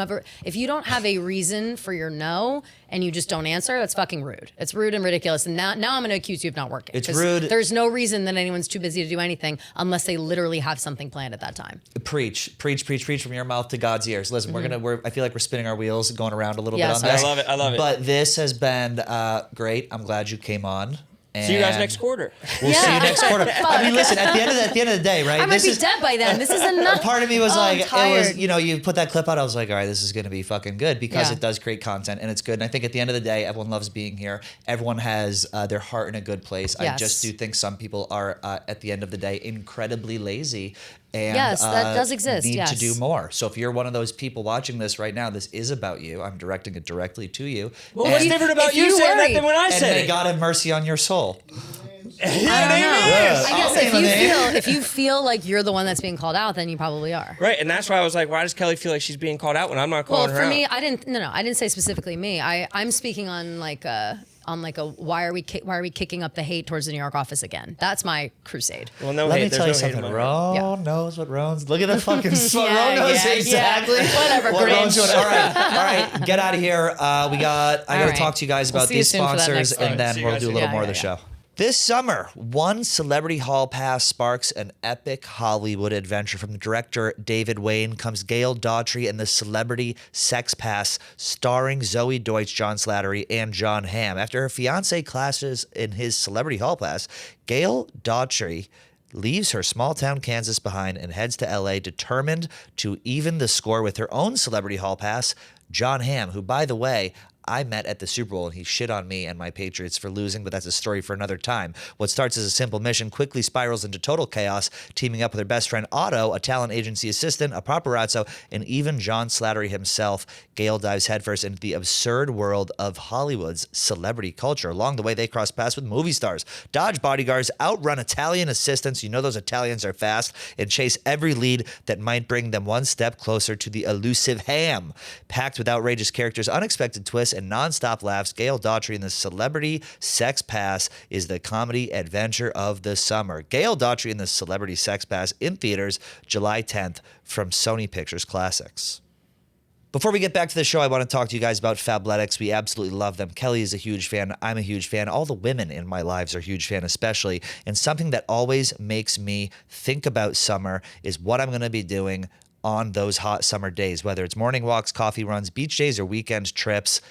don't have a reason for your no, and you just don't answer, that's fucking rude. It's rude and ridiculous. And now I'm going to accuse you of not working. It's rude. There's no reason that anyone's too busy to do anything unless they literally have something planned at that time. Preach from your mouth to God's ears. Listen, I feel like we're spinning our wheels, going around a little bit on this. I love it. But this has been great. I'm glad you came on. See you guys next quarter. We'll see you next quarter. I mean, listen, at the end of the day, right? I might be dead by then. This is enough. Part of me was it was, you put that clip out, I was like, all right, this is going to be fucking good because it does create content and it's good. And I think at the end of the day, everyone loves being here. Everyone has their heart in a good place. Yes. I just do think some people are, at the end of the day, incredibly lazy. And, yes, that does exist. Need to do more. So if you're one of those people watching this right now, this is about you. I'm directing it directly to you. Well, what's different about you saying that than when I said it? And may God have mercy on your soul. I don't know. I guess if you feel like you're the one that's being called out, then you probably are. Right, and that's why I was like, why does Kelly feel like she's being called out when I'm not calling her out? Well, for me, I didn't say specifically me. I'm speaking on why are we kicking up the hate towards the New York office again? That's my crusade. Well, no Let hate. me tell you something. Rone knows what Rone's. Look at the fucking. Rone knows exactly. Whatever. What Rone's doing. All right. Get out of here. I got to talk to you guys about these sponsors, and then we'll do a little more of the show. This summer, one Celebrity Hall Pass sparks an epic Hollywood adventure. From director David Wayne comes GAIL DAUGHTRY and the Celebrity Sex Pass, starring Zoe Deutsch, John Slattery, and Jon Hamm. After her fiancé clashes in his Celebrity Hall Pass, GAIL DAUGHTRY leaves her small town Kansas behind and heads to LA, determined to even the score with her own Celebrity Hall Pass, Jon Hamm, who, by the way, I met at the Super Bowl, and he shit on me and my Patriots for losing, but that's a story for another time. What starts as a simple mission quickly spirals into total chaos, teaming up with her best friend Otto, a talent agency assistant, a paparazzo, and even John Slattery himself. GAIL dives headfirst into the absurd world of Hollywood's celebrity culture. Along the way, they cross paths with movie stars, dodge bodyguards, outrun Italian assistants, you know those Italians are fast, and chase every lead that might bring them one step closer to the elusive Hamm. Packed with outrageous characters, unexpected twists, and non-stop laughs, GAIL DAUGHTRY and the Celebrity Sex Pass is the comedy adventure of the summer. GAIL DAUGHTRY and the Celebrity Sex Pass in theaters July 10th from Sony Pictures Classics. Before we get back to the show, I want to talk to you guys about Fabletics. We absolutely love them. Kelly is a huge fan. I'm a huge fan. All the women in my lives are a huge fan especially. And something that always makes me think about summer is what I'm going to be doing on those hot summer days, whether it's morning walks, coffee runs, beach days, or weekend trips.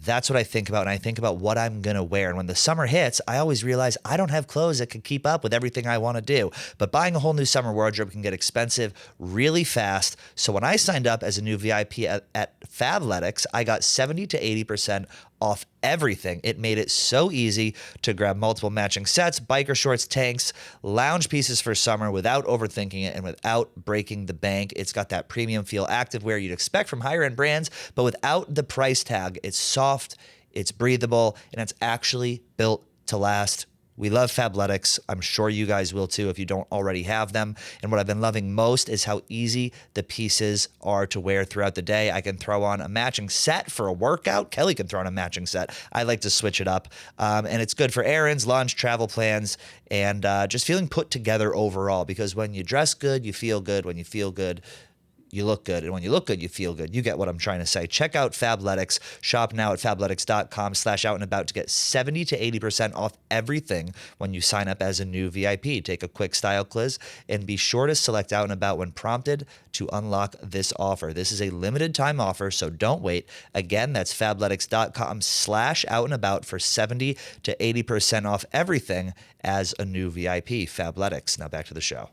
That's what I think about, and I think about what I'm going to wear. And when the summer hits, I always realize I don't have clothes that can keep up with everything I want to do. But buying a whole new summer wardrobe can get expensive really fast. So when I signed up as a new VIP at Fabletics, I got 70 to 80% off everything. It made it so easy to grab multiple matching sets, biker shorts, tanks, lounge pieces for summer without overthinking it and without breaking the bank. It's got that premium feel activewear you'd expect from higher end brands, but without the price tag. It's soft, it's breathable, and it's actually built to last. We love Fabletics. I'm sure you guys will too if you don't already have them. And what I've been loving most is how easy the pieces are to wear throughout the day. I can throw on a matching set for a workout. Kelly can throw on a matching set. I like to switch it up. And it's good for errands, lunch, travel plans, and just feeling put together overall. Because when you dress good, you feel good. When you feel good, you look good. And when you look good, you feel good. You get what I'm trying to say. Check out Fabletics. Shop now at fabletics.com/outandAbout to get 70 to 80% off everything when you sign up as a new VIP. Take a quick style quiz and be sure to select Out and About when prompted to unlock this offer. This is a limited time offer, so don't wait. Again, that's fabletics.com/outandAbout for 70 to 80% off everything as a new VIP. Fabletics. Now back to the show.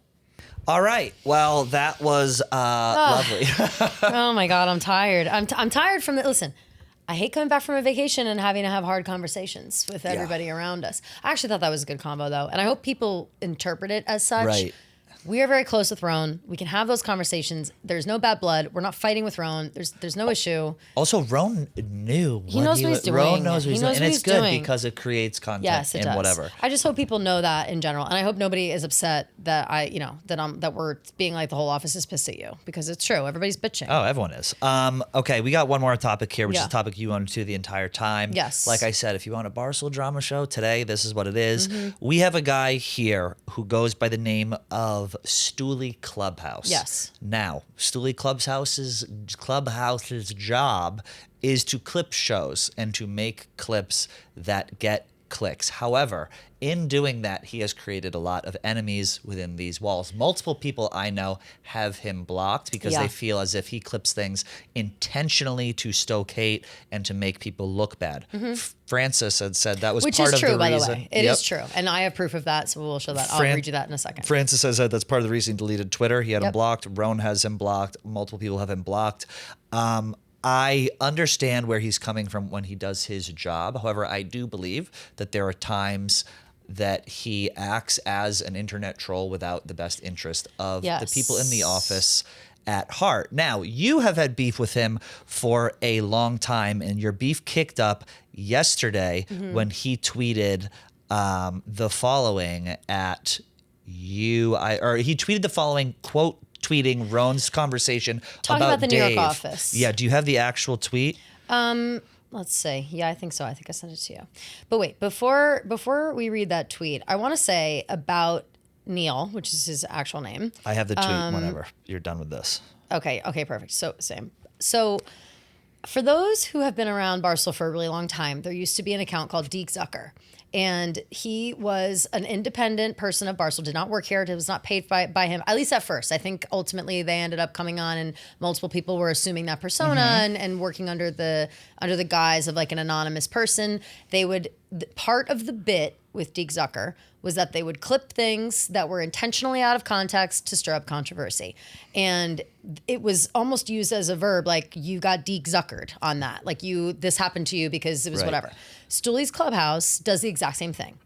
All right. Well, that was lovely. Oh my God, I'm tired. I'm tired from the. Listen, I hate coming back from a vacation and having to have hard conversations with everybody around us. I actually thought that was a good combo though, and I hope people interpret it as such. Right. We are very close with Rone. We can have those conversations. There's no bad blood. We're not fighting with Rone. There's no issue. Also, Rone knew. He knows what he's doing. Rone knows what he's doing. And it's good doing. because it creates content Yes, it and does. whatever. I just hope people know that in general, and I hope nobody is upset that that we're being like the whole office is pissed at you, because it's true. Everybody's bitching. Oh, everyone is. Okay, we got one more topic here, which is Yeah. a topic you wanted to the entire time. Yes. Like I said, if you want a Barstool drama show today, this is what it is. Mm-hmm. We have a guy here who goes by the name of Stoolie Clubhouse. Yes. Now, Stoolie Clubhouse's job is to clip shows and to make clips that get clicks. However, in doing that, he has created a lot of enemies within these walls. Multiple people I know have him blocked because they feel as if he clips things intentionally to stoke hate and to make people look bad. Francis had said that was Which part is of true, the by reason. the way. It is true. And I have proof of that, so we'll show that. I'll read you that in a second. Francis has said that's part of the reason he deleted Twitter. He had him blocked. Rone has him blocked. Multiple people have him blocked. I understand where he's coming from when he does his job. However, I do believe that there are times that he acts as an internet troll without the best interest of the people in the office at heart. Now, you have had beef with him for a long time, and your beef kicked up yesterday when he tweeted the following at you. He tweeted the following, quote, tweeting Rone's conversation Talking about the Dave. New York office. Yeah, do you have the actual tweet? Let's see. Yeah, I think so. I think I sent it to you. But wait, before we read that tweet, I want to say about Neal, which is his actual name. I have the tweet whenever you're done with this. Okay, perfect. So same. So for those who have been around Barstool for a really long time, there used to be an account called Deke Zucker. And he was an independent person of Barstool, did not work here. It was not paid by him, at least at first. I think ultimately they ended up coming on and multiple people were assuming that persona and working under the guise of like an anonymous person. Part of the bit with Deke Zucker was that they would clip things that were intentionally out of context to stir up controversy. And it was almost used as a verb, like you got Deke Zuckered on that. Like this happened to you because it was whatever. Stoolie's Clubhouse does the exact same thing.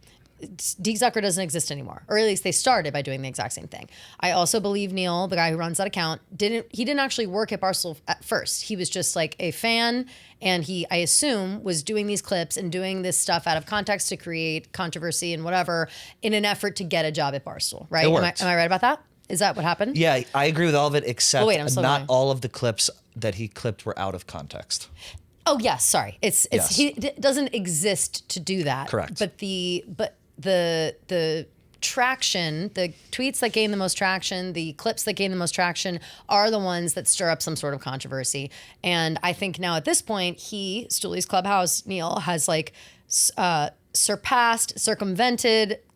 Deke Zucker doesn't exist anymore, or at least they started by doing the exact same thing. I also believe Neal, the guy who runs that account, didn't actually work at Barstool at first. He was just like a fan, and I assume, was doing these clips and doing this stuff out of context to create controversy and whatever in an effort to get a job at Barstool, right? Am I right about that? Is that what happened? Yeah, I agree with all of it, except not going. all of the clips that he clipped were out of context. Oh yes, sorry. It's Yes. He doesn't exist to do that. Correct. But the traction, the tweets that gain the most traction, the clips that gain the most traction are the ones that stir up some sort of controversy. And I think now at this point, Stoolie's Clubhouse, Neal, has like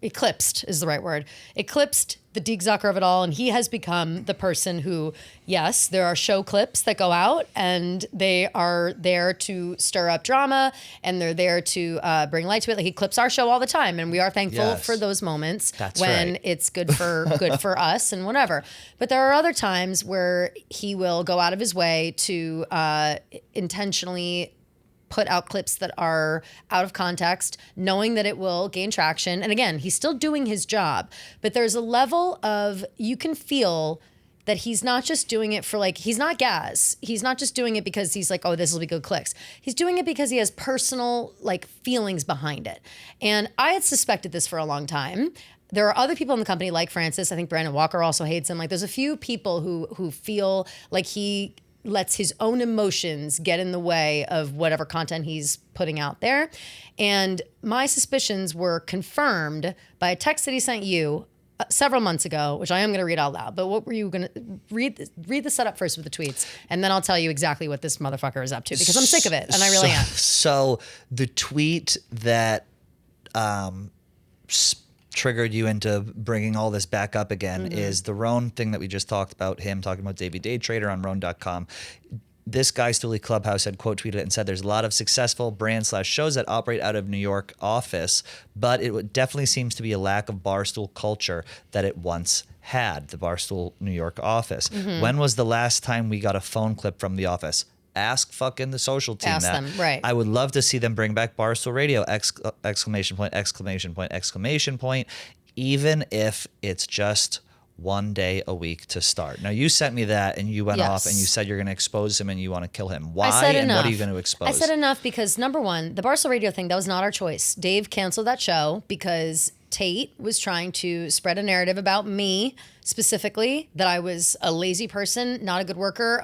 eclipsed is the right word, eclipsed the Deke Zucker of it all. And he has become the person who, yes, there are show clips that go out and they are there to stir up drama and they're there to bring light to it. Like he clips our show all the time. And we are thankful for those moments when it's good for us and whatever. But there are other times where he will go out of his way to intentionally put out clips that are out of context, knowing that it will gain traction. And again, he's still doing his job, but there's a level of, you can feel that he's not just doing it for like, he's not Gaz. He's not just doing it because he's like, oh, this will be good clicks. He's doing it because he has personal like feelings behind it. And I had suspected this for a long time. There are other people in the company like Francis. I think Brandon Walker also hates him. Like there's a few people who feel like he lets his own emotions get in the way of whatever content he's putting out there. And my suspicions were confirmed by a text that he sent you several months ago, which I am going to read out loud. But what were you going to read the setup first with the tweets, and then I'll tell you exactly what this motherfucker is up to, because I'm sick of it, and I really am. So the tweet that triggered you into bringing all this back up again is the Rone thing that we just talked about, him talking about Davey Day Trader on Rone.com. This guy, Stoolie Clubhouse, had quote tweeted it and said there's a lot of successful brand/shows that operate out of New York office, but it definitely seems to be a lack of Barstool culture that it once had, the Barstool New York office. When was the last time we got a phone clip from the office? Ask fucking the social team Ask that. them, right. I would love to see them bring back Barstool Radio, exclamation point, exclamation point, exclamation point, even if it's just one day a week to start. Now, you sent me that and you went off and you said you're going to expose him and you want to kill him. Why and what are you going to expose? I said enough because, number one, the Barstool Radio thing, that was not our choice. Dave canceled that show because Tate was trying to spread a narrative about me specifically, that I was a lazy person, not a good worker,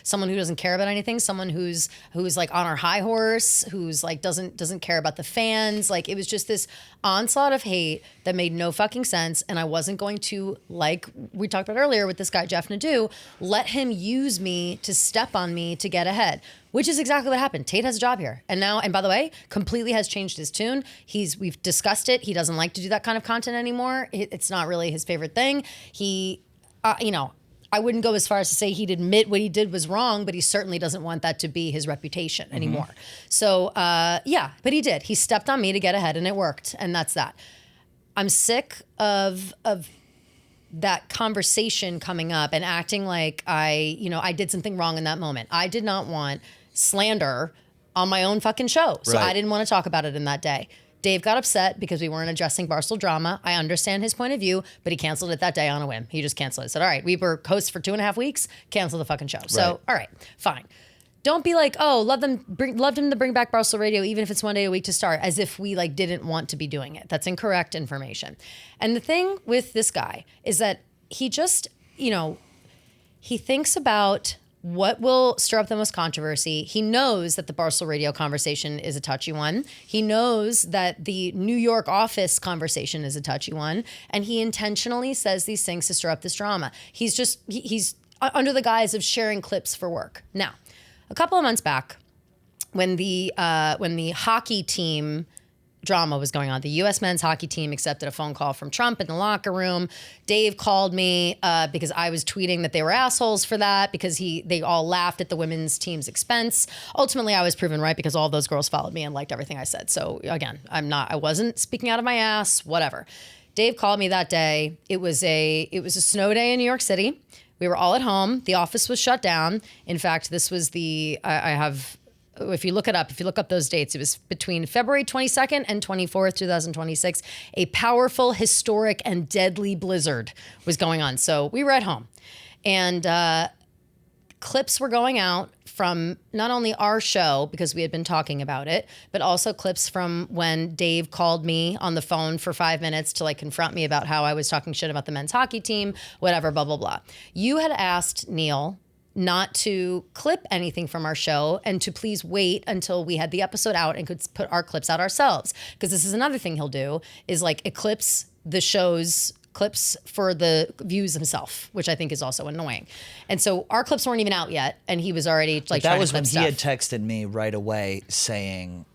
someone who doesn't care about anything, someone who's like on our high horse, who's like doesn't care about the fans. Like it was just this onslaught of hate that made no fucking sense. And I wasn't going to, like we talked about earlier with this guy Jeff Nadu, let him use me to step on me to get ahead. Which is exactly what happened. Tate has a job here. And now, and by the way, completely has changed his tune. We've discussed it. He doesn't like to do that kind of content anymore. It's not really his favorite thing. He, I wouldn't go as far as to say he'd admit what he did was wrong, but he certainly doesn't want that to be his reputation anymore. So, yeah, but he did. He stepped on me to get ahead and it worked. And that's that. I'm sick of that conversation coming up and acting like I did something wrong in that moment. I did not want slander on my own fucking show. So I didn't want to talk about it in that day. Dave got upset because we weren't addressing Barstool drama. I understand his point of view, but he canceled it that day on a whim. He just canceled it. Said, all right, we were hosts for 2.5 weeks, cancel the fucking show. So, all right, fine. Don't be like, oh, loved him to bring back Barstool Radio, even if it's one day a week to start, as if we like didn't want to be doing it. That's incorrect information. And the thing with this guy is that he just, he thinks about what will stir up the most controversy. He knows that the Barstool Radio conversation is a touchy one. He knows that the New York office conversation is a touchy one. And he intentionally says these things to stir up this drama. He's under the guise of sharing clips for work. Now, a couple of months back, when the hockey team drama was going on, the U.S. men's hockey team accepted a phone call from Trump in the locker room. Dave called me because I was tweeting that they were assholes for that, because they all laughed at the women's team's expense. Ultimately, I was proven right because all those girls followed me and liked everything I said. So again, I wasn't speaking out of my ass, whatever. Dave called me that day. It was a snow day in New York City. We were all at home. The office was shut down. In fact, this was if you look up those dates, it was between February 22nd and 24th, 2026. A powerful, historic, and deadly blizzard was going on. So we were at home. And clips were going out from not only our show, because we had been talking about it, but also clips from when Dave called me on the phone for 5 minutes to like confront me about how I was talking shit about the men's hockey team, whatever, blah, blah, blah. You had asked Neal not to clip anything from our show and to please wait until we had the episode out and could put our clips out ourselves. Because this is another thing he'll do, is like eclipse the show's clips for the views himself, which I think is also annoying. And so our clips weren't even out yet, and he was already like, that trying was to when clip he stuff. had texted me right away saying,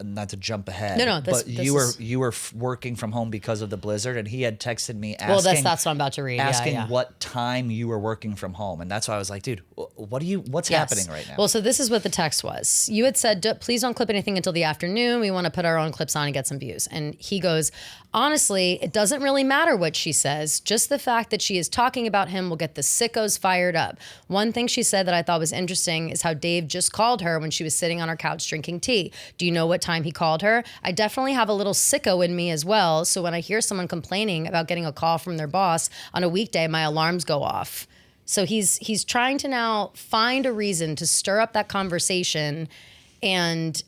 not to jump ahead. No, but you were working from home because of the blizzard, and he had texted me asking. Well, that's what I'm about to read. Asking yeah. what time you were working from home, and that's why I was like, dude, what's happening right now? Well, so this is what the text was. You had said, please don't clip anything until the afternoon. We want to put our own clips on and get some views. And he goes, honestly, it doesn't really matter what she says. Just the fact that she is talking about him will get the sickos fired up. One thing she said that I thought was interesting is how Dave just called her when she was sitting on her couch drinking tea. Do you know what time he called her? I definitely have a little sicko in me as well. So when I hear someone complaining about getting a call from their boss on a weekday, my alarms go off. So he's trying to now find a reason to stir up that conversation and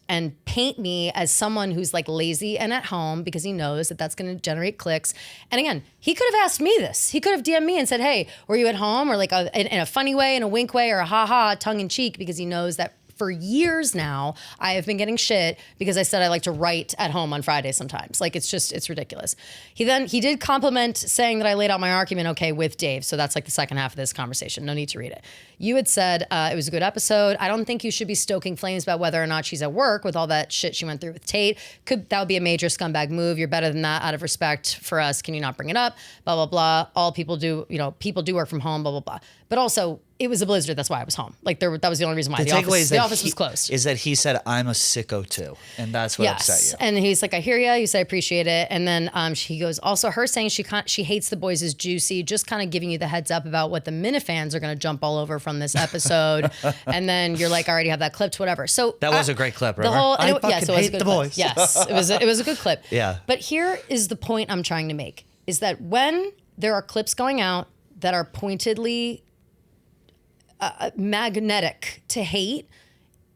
paint me as someone who's like lazy and at home because he knows that that's going to generate clicks. And again, he could have asked me this. He could have DM'd me and said, hey, were you at home? Or like in a funny way, in a wink way, or a ha-ha, tongue in cheek, because he knows that for years now, I have been getting shit because I said I like to write at home on Fridays sometimes. Like, it's ridiculous. He did compliment saying that I laid out my argument okay with Dave. So that's like the second half of this conversation. No need to read it. You had said it was a good episode. I don't think you should be stoking flames about whether or not she's at work with all that shit she went through with Tate. That would be a major scumbag move. You're better than that. Out of respect for us, can you not bring it up? Blah, blah, blah. All people do, people do work from home, blah, blah, blah. But also, it was a blizzard. That's why I was home. Like that was the only reason why the office was closed. Is that he said, I'm a sicko too. And that's what upset you. And he's like, I hear you. You say, I appreciate it. And then he goes, also her saying she hates the boys is juicy. Just kind of giving you the heads up about what the Minifans are going to jump all over from this episode. And then you're like, I already have that clipped, whatever. So that was a great clip, remember? I hate the boys. Yes, it was a good clip. Yeah. But here is the point I'm trying to make, is that when there are clips going out that are pointedly magnetic to hate,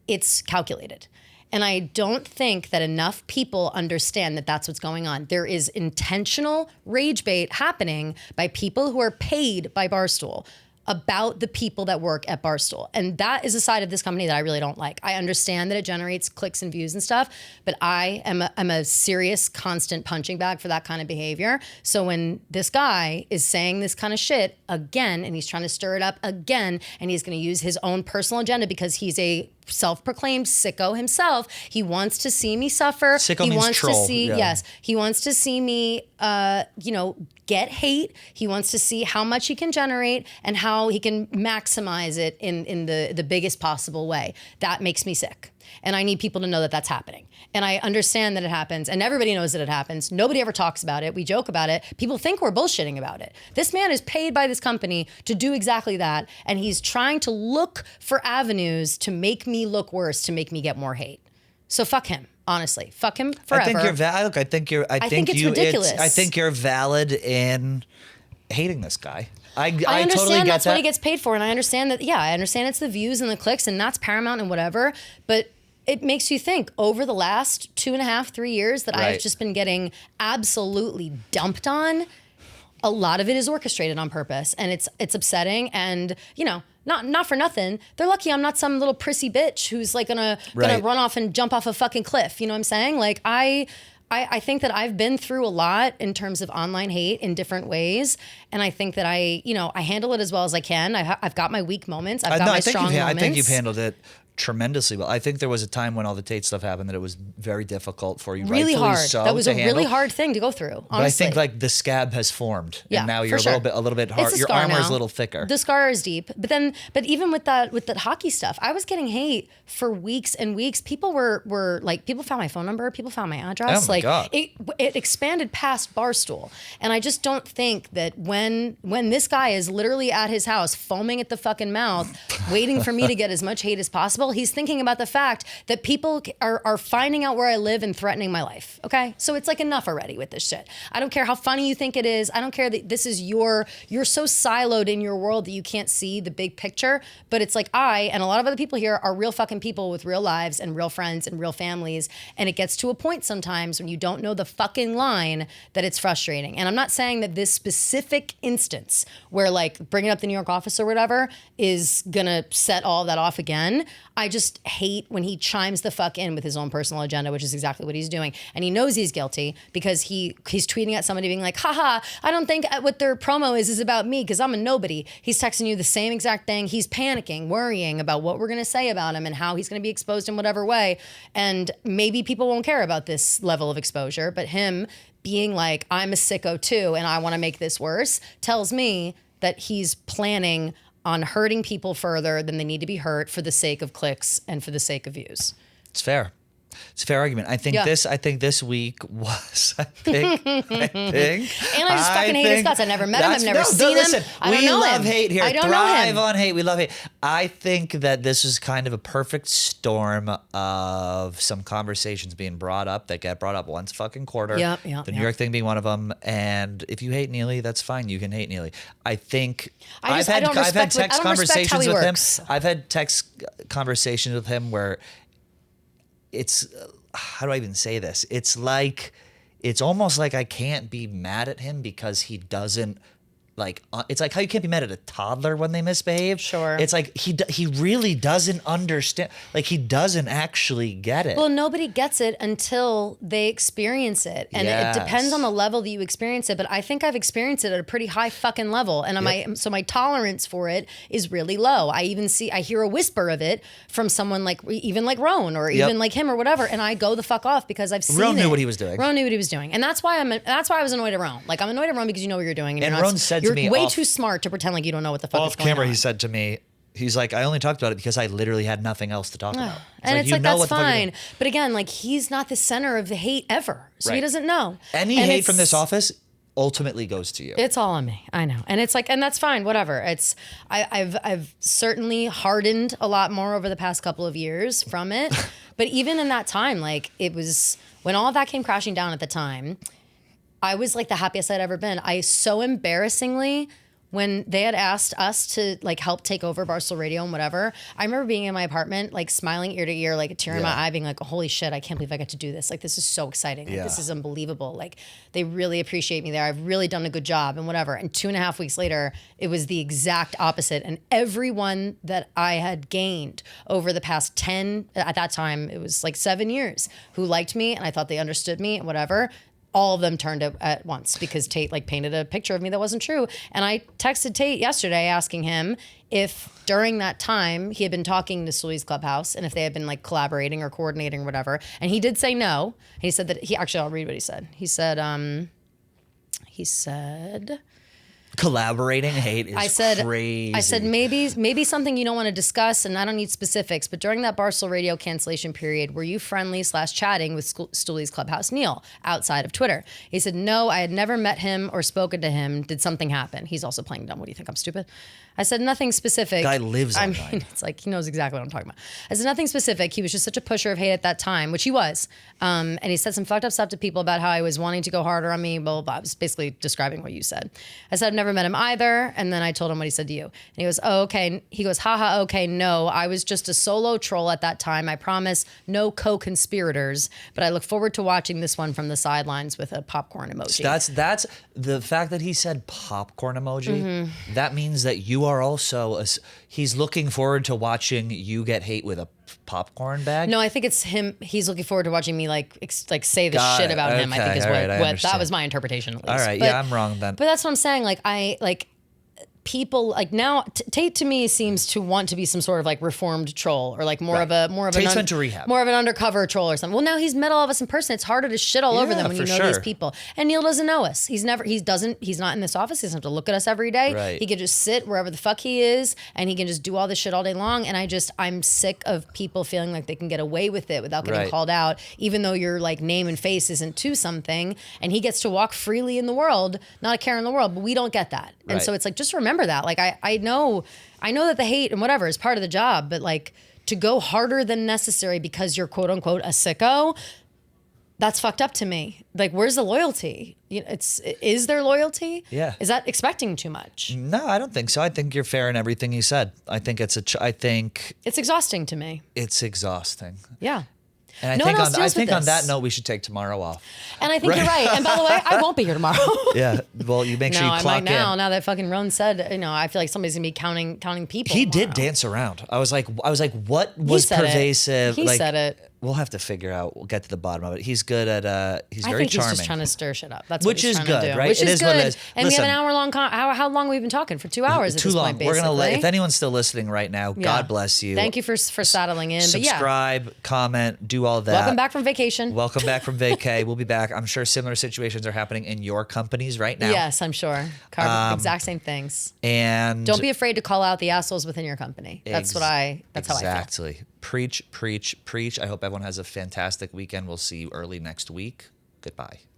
it's calculated. And I don't think that enough people understand that that's what's going on. There is intentional rage bait happening by people who are paid by Barstool about the people that work at Barstool. And that is a side of this company that I really don't like. I understand that it generates clicks and views and stuff, but I'm a serious, constant punching bag for that kind of behavior. So when this guy is saying this kind of shit again, and he's trying to stir it up again, and he's gonna use his own personal agenda because he's a self-proclaimed sicko himself. He wants to see me suffer. Sicko he means wants troll. to see, yeah. yes, he wants to see me, get hate. He wants to see how much he can generate and how he can maximize it in the biggest possible way. That makes me sick. And I need people to know that that's happening. And I understand that it happens, and everybody knows that it happens. Nobody ever talks about it. We joke about it. People think we're bullshitting about it. This man is paid by this company to do exactly that, and he's trying to look for avenues to make me look worse, to make me get more hate. So fuck him. Honestly, fuck him forever. I think you're valid. I think it's ridiculous. I think you're valid in hating this guy. I understand totally get that's that. what he gets paid for, and I understand that. Yeah, I understand it's the views and the clicks, and that's paramount and whatever. But it makes you think over the last 2.5, 3 years that I've just been getting absolutely dumped on. A lot of it is orchestrated on purpose, and it's upsetting. And not for nothing, they're lucky I'm not some little prissy bitch who's like gonna run off and jump off a fucking cliff. You know what I'm saying? Like I think that I've been through a lot in terms of online hate in different ways, and I think that I handle it as well as I can. I've got my weak moments. I've got my strong moments. I think you've handled it tremendously well. I think there was a time when all the Tate stuff happened that it was very difficult for you. Really rightfully hard. So, that was to a handle. really hard thing to go through. Honestly. But I think like the scab has formed, Yeah, and now you're for a sure. little bit hard. It's a Your scar armor is now. a little thicker. The scar is deep. But even with that hockey stuff, I was getting hate for weeks and weeks. People were like, people found my phone number, people found my address. Oh my God. It expanded past Barstool. And I just don't think that when this guy is literally at his house foaming at the fucking mouth, waiting for me to get as much hate as possible, he's thinking about the fact that people are finding out where I live and threatening my life. Okay? So it's like enough already with this shit. I don't care how funny you think it is. I don't care that this is you're so siloed in your world that you can't see the big picture. But it's like I and a lot of other people here are real fucking people with real lives and real friends and real families. And it gets to a point sometimes when you don't know the fucking line that it's frustrating. And I'm not saying that this specific instance where like bringing up the New York office or whatever is gonna set all that off again. I just hate when he chimes the fuck in with his own personal agenda, which is exactly what he's doing. And he knows he's guilty because he's tweeting at somebody being like, haha, I don't think what their promo is about me because I'm a nobody. He's texting you the same exact thing. He's panicking, worrying about what we're going to say about him and how he's going to be exposed in whatever way. And maybe people won't care about this level of exposure, but him being like, I'm a sicko too, and I want to make this worse, tells me that he's planning on hurting people further than they need to be hurt for the sake of clicks and for the sake of views. It's fair. It's a fair argument. I think this week was, I think. And I just fucking hate his guts. I never met him. I've never seen him. I don't know him. We love hate here. I don't know him. Thrive on hate. We love hate. I think that this is kind of a perfect storm of some conversations being brought up that get brought up once fucking quarter. The New York thing being one of them. And if you hate Neely, that's fine. You can hate Neely. I think I've had text conversations with him. I've had text conversations with him where it's, how do I even say this? It's almost like I can't be mad at him because he doesn't it's like how you can't be mad at a toddler when they misbehave. Sure. It's like he really doesn't understand. Like he doesn't actually get it. Well, nobody gets it until they experience it. And it depends on the level that you experience it. But I think I've experienced it at a pretty high fucking level. And so my tolerance for it is really low. I hear a whisper of it from someone like Rone or even like him or whatever. And I go the fuck off because I've seen Rone it. knew what he was doing. Rone knew what he was doing. And that's why I was annoyed at Rone. Like I'm annoyed at Rone because you know what you're doing. And Rone said to me way too smart to pretend like you don't know what the fuck is going camera, on. he said to me, he's like, I only talked about it because I literally had nothing else to talk about. And it's like, that's fine. But again, like he's not the center of the hate ever. So he doesn't know. Any hate from this office ultimately goes to you. It's all on me. I know. And it's like, and that's fine, whatever. I've certainly hardened a lot more over the past couple of years from it. But even in that time, like it was, when all of that came crashing down at the time, I was like the happiest I'd ever been. I so embarrassingly, when they had asked us to like help take over Barstool Radio and whatever, I remember being in my apartment, like smiling ear to ear, like a tear in my eye, being like, holy shit, I can't believe I get to do this. Like, this is so exciting. Like, this is unbelievable. Like, they really appreciate me there. I've really done a good job and whatever. And 2.5 weeks later, it was the exact opposite. And everyone that I had gained over the past 10, at that time, it was like 7 years, who liked me and I thought they understood me and whatever, all of them turned at once because Tate like painted a picture of me that wasn't true. And I texted Tate yesterday asking him if during that time he had been talking to Stoolie's Clubhouse and if they had been like collaborating or coordinating or whatever. And he did say no. And he said that I'll read what he said. He said, collaborating hate is crazy. I said, maybe something you don't want to discuss, and I don't need specifics, but during that Barstool Radio cancellation period, were you friendly / chatting with Stoolie's Clubhouse Neal outside of Twitter? He said, no, I had never met him or spoken to him. Did something happen? He's also playing dumb. What do you think? I'm stupid? I said, nothing specific. Guy lives online. It's like, he knows exactly what I'm talking about. I said, nothing specific. He was just such a pusher of hate at that time, which he was. And he said some fucked up stuff to people about how I was wanting to go harder on me, blah, blah, blah. I was basically describing what you said. I said, I've never met him either. And then I told him what he said to you. And he goes, oh, okay. He goes, haha, okay, no. I was just a solo troll at that time. I promise no co-conspirators, but I look forward to watching this one from the sidelines with a popcorn emoji. That's the fact that he said popcorn emoji. That means that you are also he's looking forward to watching you get hate with a popcorn bag. No, I think it's him. He's looking forward to watching me like say the shit about him. I think is what that was my interpretation at least. All right, but, I'm wrong then. But that's what I'm saying. Like people like now Tate to me seems to want to be some sort of like reformed troll or like more of Tate's went to rehab. More of an undercover troll or something. Well, now he's met all of us in person. It's harder to shit all over them when you know these people. And Neal doesn't know us. He's not in this office. He doesn't have to look at us every day. Right. He can just sit wherever the fuck he is and he can just do all this shit all day long. And I'm sick of people feeling like they can get away with it without getting called out, even though your like name and face isn't to something. And he gets to walk freely in the world, not a care in the world, but we don't get that. And so it's like, just remember that. Like I know that the hate and whatever is part of the job, but like to go harder than necessary because you're quote unquote a sicko, that's fucked up to me. Like, where's the loyalty? Is there loyalty? Yeah. Is that expecting too much? No, I don't think so. I think you're fair in everything you said. I think it's exhausting to me. It's exhausting. Yeah. And I No think one else I deals with think on that this. note, we should take tomorrow off. And I think you're right. And by the way, I won't be here tomorrow. Yeah. Well, you make sure No, you I clock might now. in. Now that fucking Rone said, I feel like somebody's gonna be counting people. He did tomorrow. dance around. I was like, what was said it. pervasive? He said it. We'll have to figure out. We'll get to the bottom of it. He's good at. He's I very think charming. he's just trying to stir shit up. That's Which what he's is trying good, to do. right? Which It is is what it good. is. And Listen, we have an hour long. How long have we been talking? For 2 hours at Too this long. point, We're gonna let. basically. If anyone's still listening right now, Yeah. God bless you. Thank you for saddling in. But yeah, Subscribe, comment, do all that. welcome back from vacation. Welcome back from vacay. We'll be back. I'm sure similar situations are happening in your companies right now. Yes, I'm sure. Exact same things. And Don't be afraid to call out the assholes within your company. That's how I feel. Exactly. Preach, preach, preach. I hope everyone has a fantastic weekend. We'll see you early next week. Goodbye.